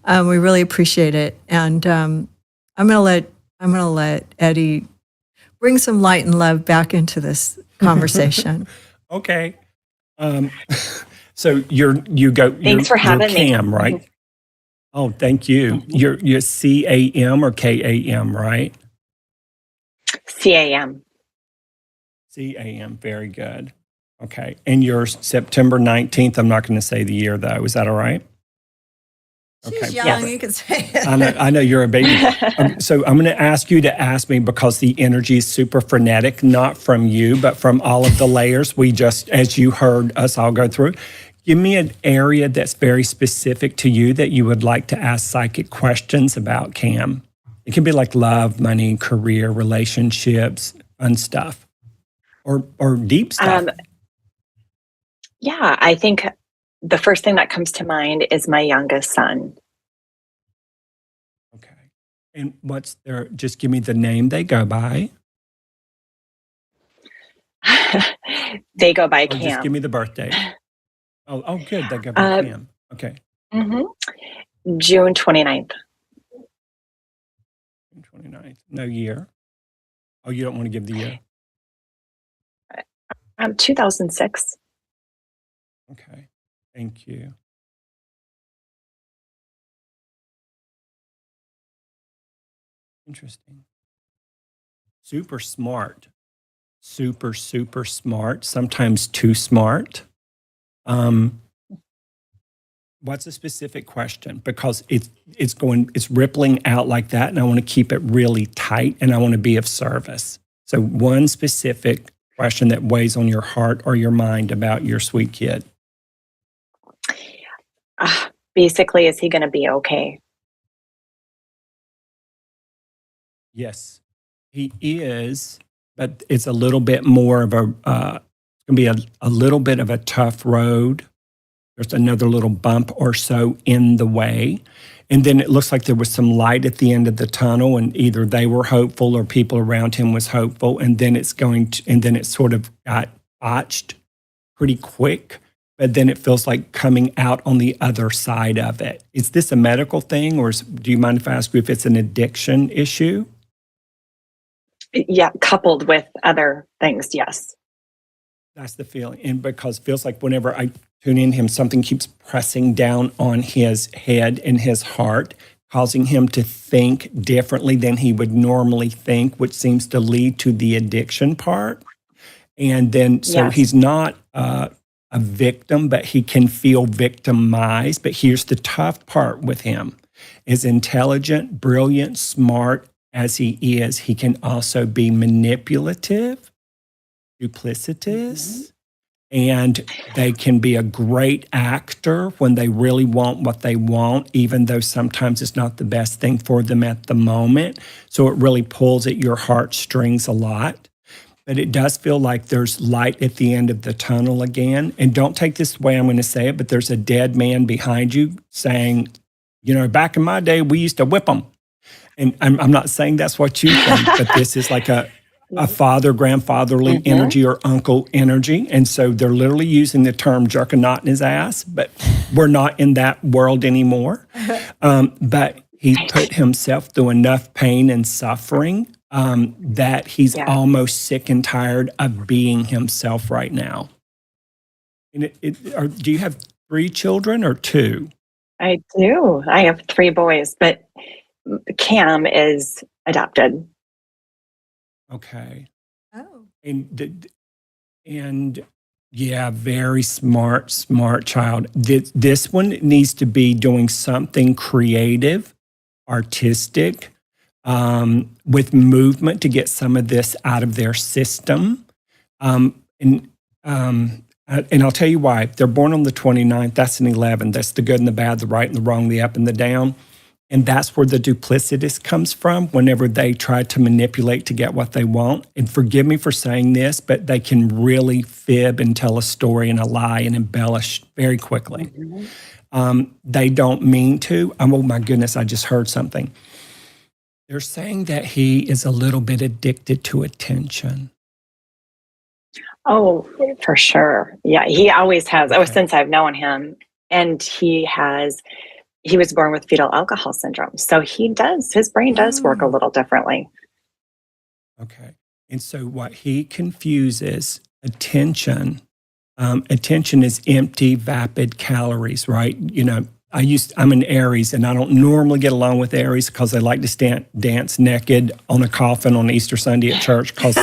We really appreciate it. And I'm gonna let Eddie bring some light and love back into this conversation. Okay. So Thanks for having me. Cam, right? Oh, thank you. You're CAM or KAM, right? CAM. CAM, very good. Okay. And you're September 19th. I'm not going to say the year though. Is that all right? She's young, Yes. you can say it. I know you're a baby. So I'm going to ask you to ask me because the energy is super frenetic, not from you, but from all of the layers we just, as you heard us all go through. Give me an area that's very specific to you that you would like to ask psychic questions about, Cam. It can be like love, money, career, relationships, fun stuff, or deep stuff. Yeah, I think the first thing that comes to mind is my youngest son. Okay. And what's their, just give me the name they go by. They go by Or just Cam. give me the birthday. Oh, good. They go by Cam. Okay. June 29th. 29th. No year. Oh, you don't want to give the year? 2006. Okay. Thank you. Interesting. Super smart. Super, super smart. Sometimes too smart. What's a specific question? Because it's rippling out like that, and I want to keep it really tight, and I want to be of service. So one specific question that weighs on your heart or your mind about your sweet kid. Basically, is he going to be okay? Yes, he is, but it's a little bit more of a, it's going to be a little bit of a tough road. There's another little bump or so in the way. And then it looks like there was some light at the end of the tunnel, and either they were hopeful or people around him was hopeful. And then and then it sort of got botched pretty quick. But then it feels like coming out on the other side of it. Is this a medical thing, or do you mind if I ask you if it's an addiction issue? Yeah, coupled with other things, yes. That's the feeling. And because it feels like whenever I tune in him, something keeps pressing down on his head and his heart, causing him to think differently than he would normally think, which seems to lead to the addiction part. And then, so Yes. he's not a victim, but he can feel victimized. But here's the tough part with him. As intelligent, brilliant, smart as he is, he can also be manipulative, duplicitous, and they can be a great actor when they really want what they want, even though sometimes it's not the best thing for them at the moment. So it really pulls at your heartstrings a lot. But it does feel like there's light at the end of the tunnel again. And don't take this the way I'm going to say it, but there's a dead man behind you saying, you know, back in my day, we used to whip them. And I'm not saying that's what you think, but this is like a father, grandfatherly energy or uncle energy. And so they're literally using the term jerk a knot in his ass, but we're not in that world anymore. But he put himself through enough pain and suffering that he's almost sick and tired of being himself right now. And do you have 3 children or 2? I do. I have 3 boys, but Cam is adopted. Okay. Oh. And yeah, very smart child. This one needs to be doing something creative, artistic, with movement to get some of this out of their system. And I'll tell you why. They're born on the 29th. That's an 11. That's the good and the bad, the right and the wrong, the up and the down. And that's where the duplicitous comes from whenever they try to manipulate to get what they want. And forgive me for saying this, but they can really fib and tell a story and a lie and embellish very quickly. They don't mean to. Oh my goodness, I just heard something. They're saying that he is a little bit addicted to attention. Oh, for sure. Yeah, he always has. Oh, since I've known him. And he was born with fetal alcohol syndrome. So his brain does work a little differently. Okay. And so what he confuses attention, attention is empty, vapid calories, right? You know, I'm an Aries, and I don't normally get along with Aries because they like to dance naked on a coffin on Easter Sunday at church because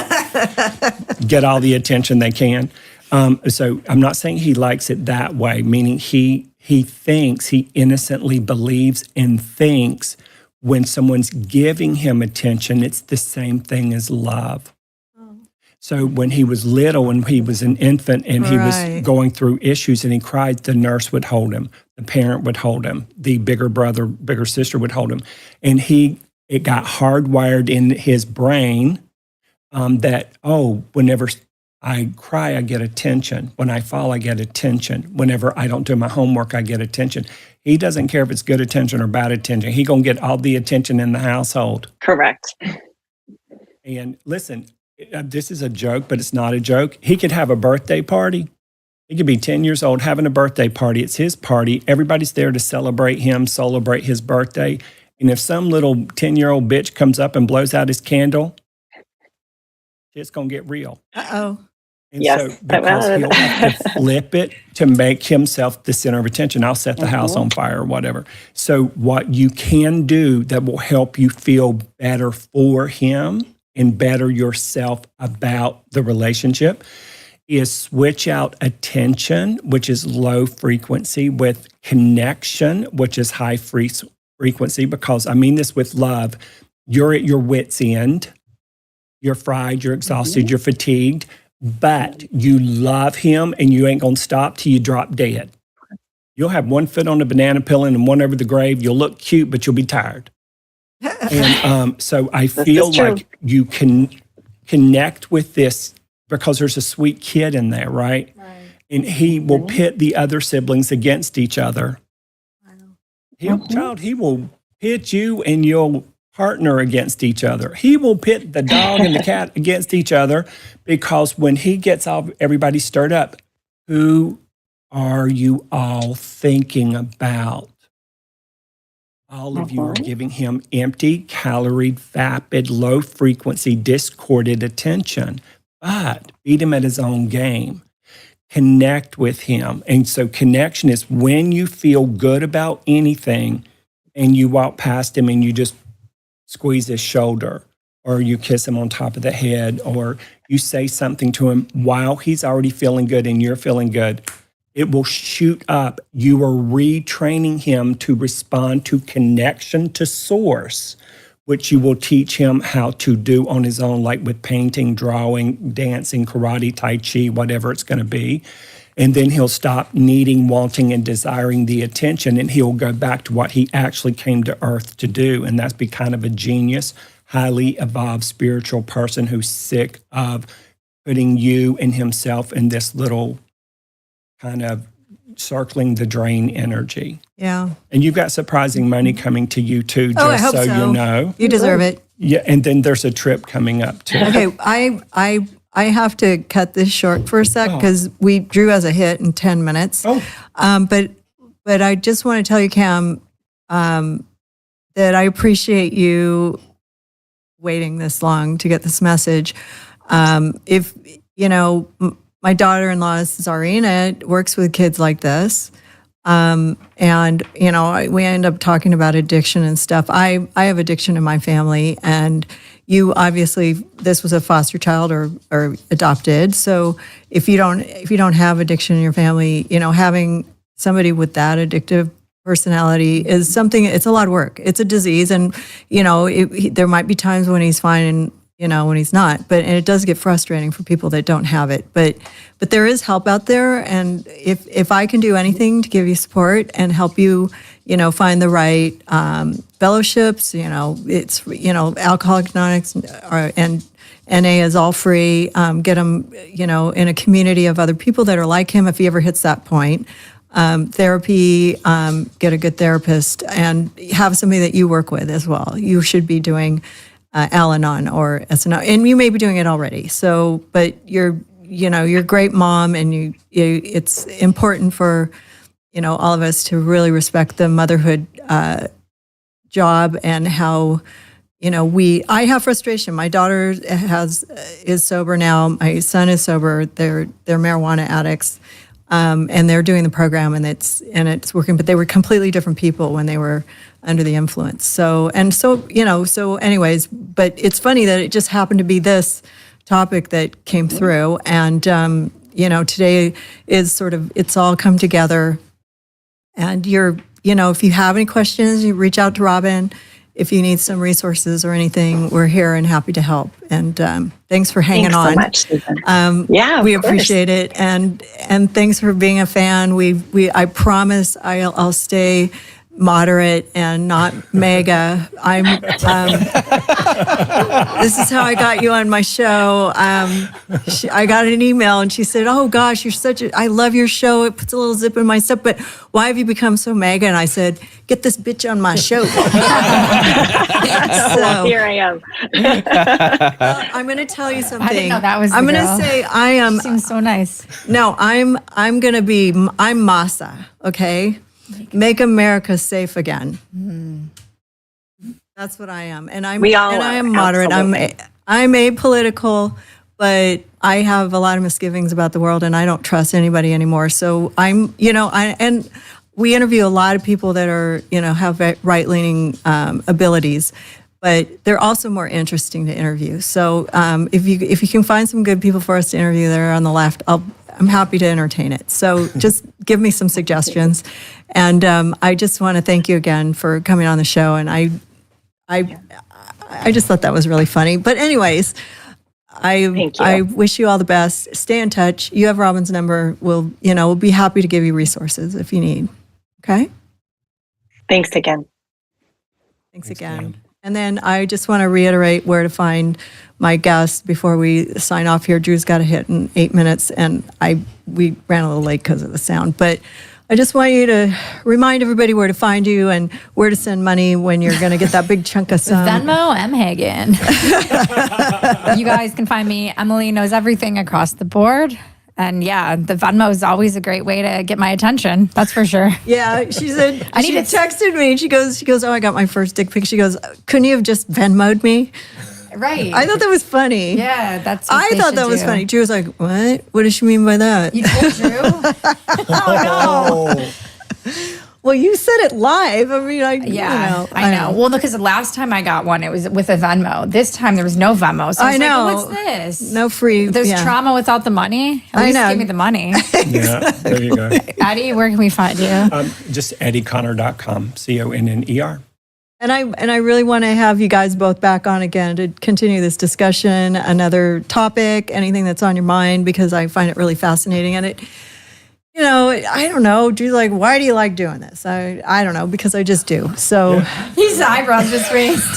get all the attention they can. So I'm not saying he likes it that way, meaning he innocently believes and thinks when someone's giving him attention, it's the same thing as love. So when he was little, when he was an infant and he was going through issues and he cried, the nurse would hold him, the parent would hold him, the bigger brother, bigger sister would hold him. And it got hardwired in his brain that, whenever I cry, I get attention. When I fall, I get attention. Whenever I don't do my homework, I get attention. He doesn't care if it's good attention or bad attention. He's going to get all the attention in the household. Correct. And listen, this is a joke, but it's not a joke. He could have a birthday party. He could be 10 years old having a birthday party. It's his party. Everybody's there to celebrate him, celebrate his birthday. And if some little 10-year-old bitch comes up and blows out his candle, it's going to get real. Uh-oh. And Yes, so because he'll have to flip it to make himself the center of attention. I'll set the house on fire or whatever. So what you can do that will help you feel better for him and better yourself about the relationship is switch out attention, which is low frequency, with connection, which is high frequency, because I mean this with love. You're at your wit's end. You're fried, you're exhausted, you're fatigued, but you love him and you ain't going to stop till you drop dead. You'll have one foot on the banana peel and one over the grave. You'll look cute, but you'll be tired. And so I feel like you can connect with this because there's a sweet kid in there, right? And he will pit the other siblings against each other. He will pit you and your partner against each other. He will pit the dog and the cat against each other because when he gets all everybody stirred up, who are you all thinking about? All of you are giving him empty, caloried, vapid, low frequency, discorded attention. But beat him at his own game. Connect with him. And so connection is when you feel good about anything and you walk past him and you just squeeze his shoulder, or you kiss him on top of the head, or you say something to him while he's already feeling good and you're feeling good. It will shoot up. You are retraining him to respond to connection to source, which you will teach him how to do on his own, like with painting, drawing, dancing, karate, tai chi, whatever it's going to be. And then he'll stop needing, wanting, and desiring the attention, and he'll go back to what he actually came to earth to do, and that's be kind of a genius, highly evolved spiritual person who's sick of putting you and himself in this little kind of circling the drain energy. Yeah. And you've got surprising money coming to you too, just I hope so. you know. You deserve it. Yeah, and then there's a trip coming up too. Okay, I have to cut this short for a sec because we drew as a hit in 10 minutes. But I just want to tell you, Cam, that I appreciate you waiting this long to get this message. If, my daughter-in-law, Zarina, works with kids like this. And, we end up talking about addiction and stuff. I have addiction in my family, and you obviously, this was a foster child or adopted. So if you don't have addiction in your family, having somebody with that addictive personality is something, it's a lot of work. It's a disease. And, there might be times when he's fine and, when he's not, and it does get frustrating for people that don't have it, but there is help out there. And if I can do anything to give you support and help you, find the right fellowships, it's, Alcoholics Anonymous and NA is all free. Get him, in a community of other people that are like him if he ever hits that point. Therapy, get a good therapist, and have somebody that you work with as well. You should be doing Al-Anon or SNO, and you may be doing it already. So, but you're a great mom, and it's important for, all of us to really respect the motherhood job and how I have frustration. My daughter is sober now. My son is sober. They're marijuana addicts, and they're doing the program, and it's working. But they were completely different people when they were under the influence. So anyways, but it's funny that it just happened to be this topic that came through, and today is sort of, it's all come together. And if you have any questions, you reach out to Robin. If you need some resources or anything, we're here and happy to help. And thanks for hanging on. Thanks so much, Susan. We of appreciate it, and thanks for being a fan. I promise I'll stay moderate and not mega. This is how I got you on my show. I got an email and she said, "Oh gosh, I love your show. It puts a little zip in my step, but why have you become so mega?" And I said, "Get this bitch on my show." Well, here I am. I'm going to tell you something. I didn't know that was the I'm going to girl. say I am. She seems so nice. No, I'm Masa. Okay. Make America safe again. That's what I am, and I am moderate. Absolutely. I'm apolitical, but I have a lot of misgivings about the world, and I don't trust anybody anymore. So and we interview a lot of people that are have right leaning abilities, but they're also more interesting to interview. So if you can find some good people for us to interview that are on the left, I'm happy to entertain it. So just give me some suggestions. And I just want to thank you again for coming on the show. And I just thought that was really funny. But anyways, Thank you. I wish you all the best. Stay in touch. You have Robin's number. We'll be happy to give you resources if you need. Okay? Thanks again. Thanks again. And then I just want to reiterate where to find my guest before we sign off here. Drew's got a hit in 8 minutes, and we ran a little late because of the sound. But I just want you to remind everybody where to find you and where to send money when you're going to get that big chunk of some. Venmo, M. Hagen. You guys can find me. Emilie knows everything across the board. And yeah, the Venmo is always a great way to get my attention. That's for sure. Yeah, she said, I she need to- texted me and she goes, "Oh, I got my first dick pic." She goes, "Couldn't you have just Venmo'd me?" Right. I thought that was funny. Yeah, that's what I they thought should that was do. funny. Drew was like, "What? What does she mean by that?" You told Drew? Well, you said it live. I mean, Yeah, I know. Well, because the last time I got one, it was with a Venmo. This time there was no Venmo. So I was know. like, what's this? No free. There's yeah. trauma without the money. At I least know. give me the money. Yeah, there you go. Addie, where can we find you? Just EddieConnor.com, CONNER. And I really want to have you guys both back on again to continue this discussion, another topic, anything that's on your mind, because I find it really fascinating. And it, I don't know. Drew's like, "Why do you like doing this?" I don't know, because I just do. So His eyebrows just raised.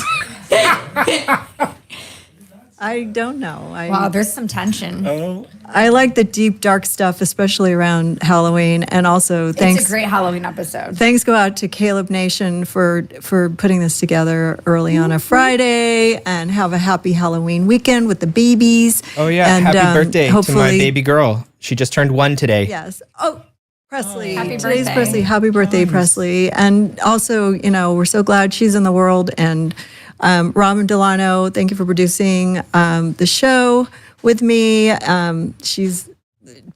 I don't know. Wow, there's some tension. Oh, I like the deep, dark stuff, especially around Halloween. And also, It's thanks a great Halloween episode. Thanks go out to Kaleb Nation for putting this together early on a Friday, and have a happy Halloween weekend with the babies. Oh yeah, And, happy birthday to my hopefully- baby girl. She just turned 1 today. Yes. Oh, Presley. Happy Today's birthday. Presley. Happy birthday, Presley. And also, we're so glad she's in the world. And Robin Delano, thank you for producing the show with me. She's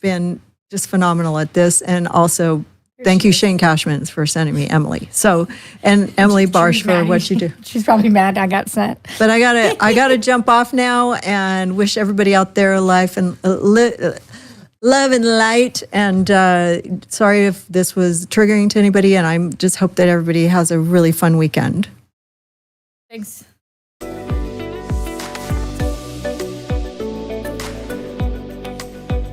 been just phenomenal at this. And also, thank you, Shane Cashman, for sending me Emilie. So, and Emilie Barsh for what you do. She's probably mad I got sent. But I gotta jump off now and wish everybody out there life and love and light. And sorry if this was triggering to anybody. And I just hope that everybody has a really fun weekend. Thanks.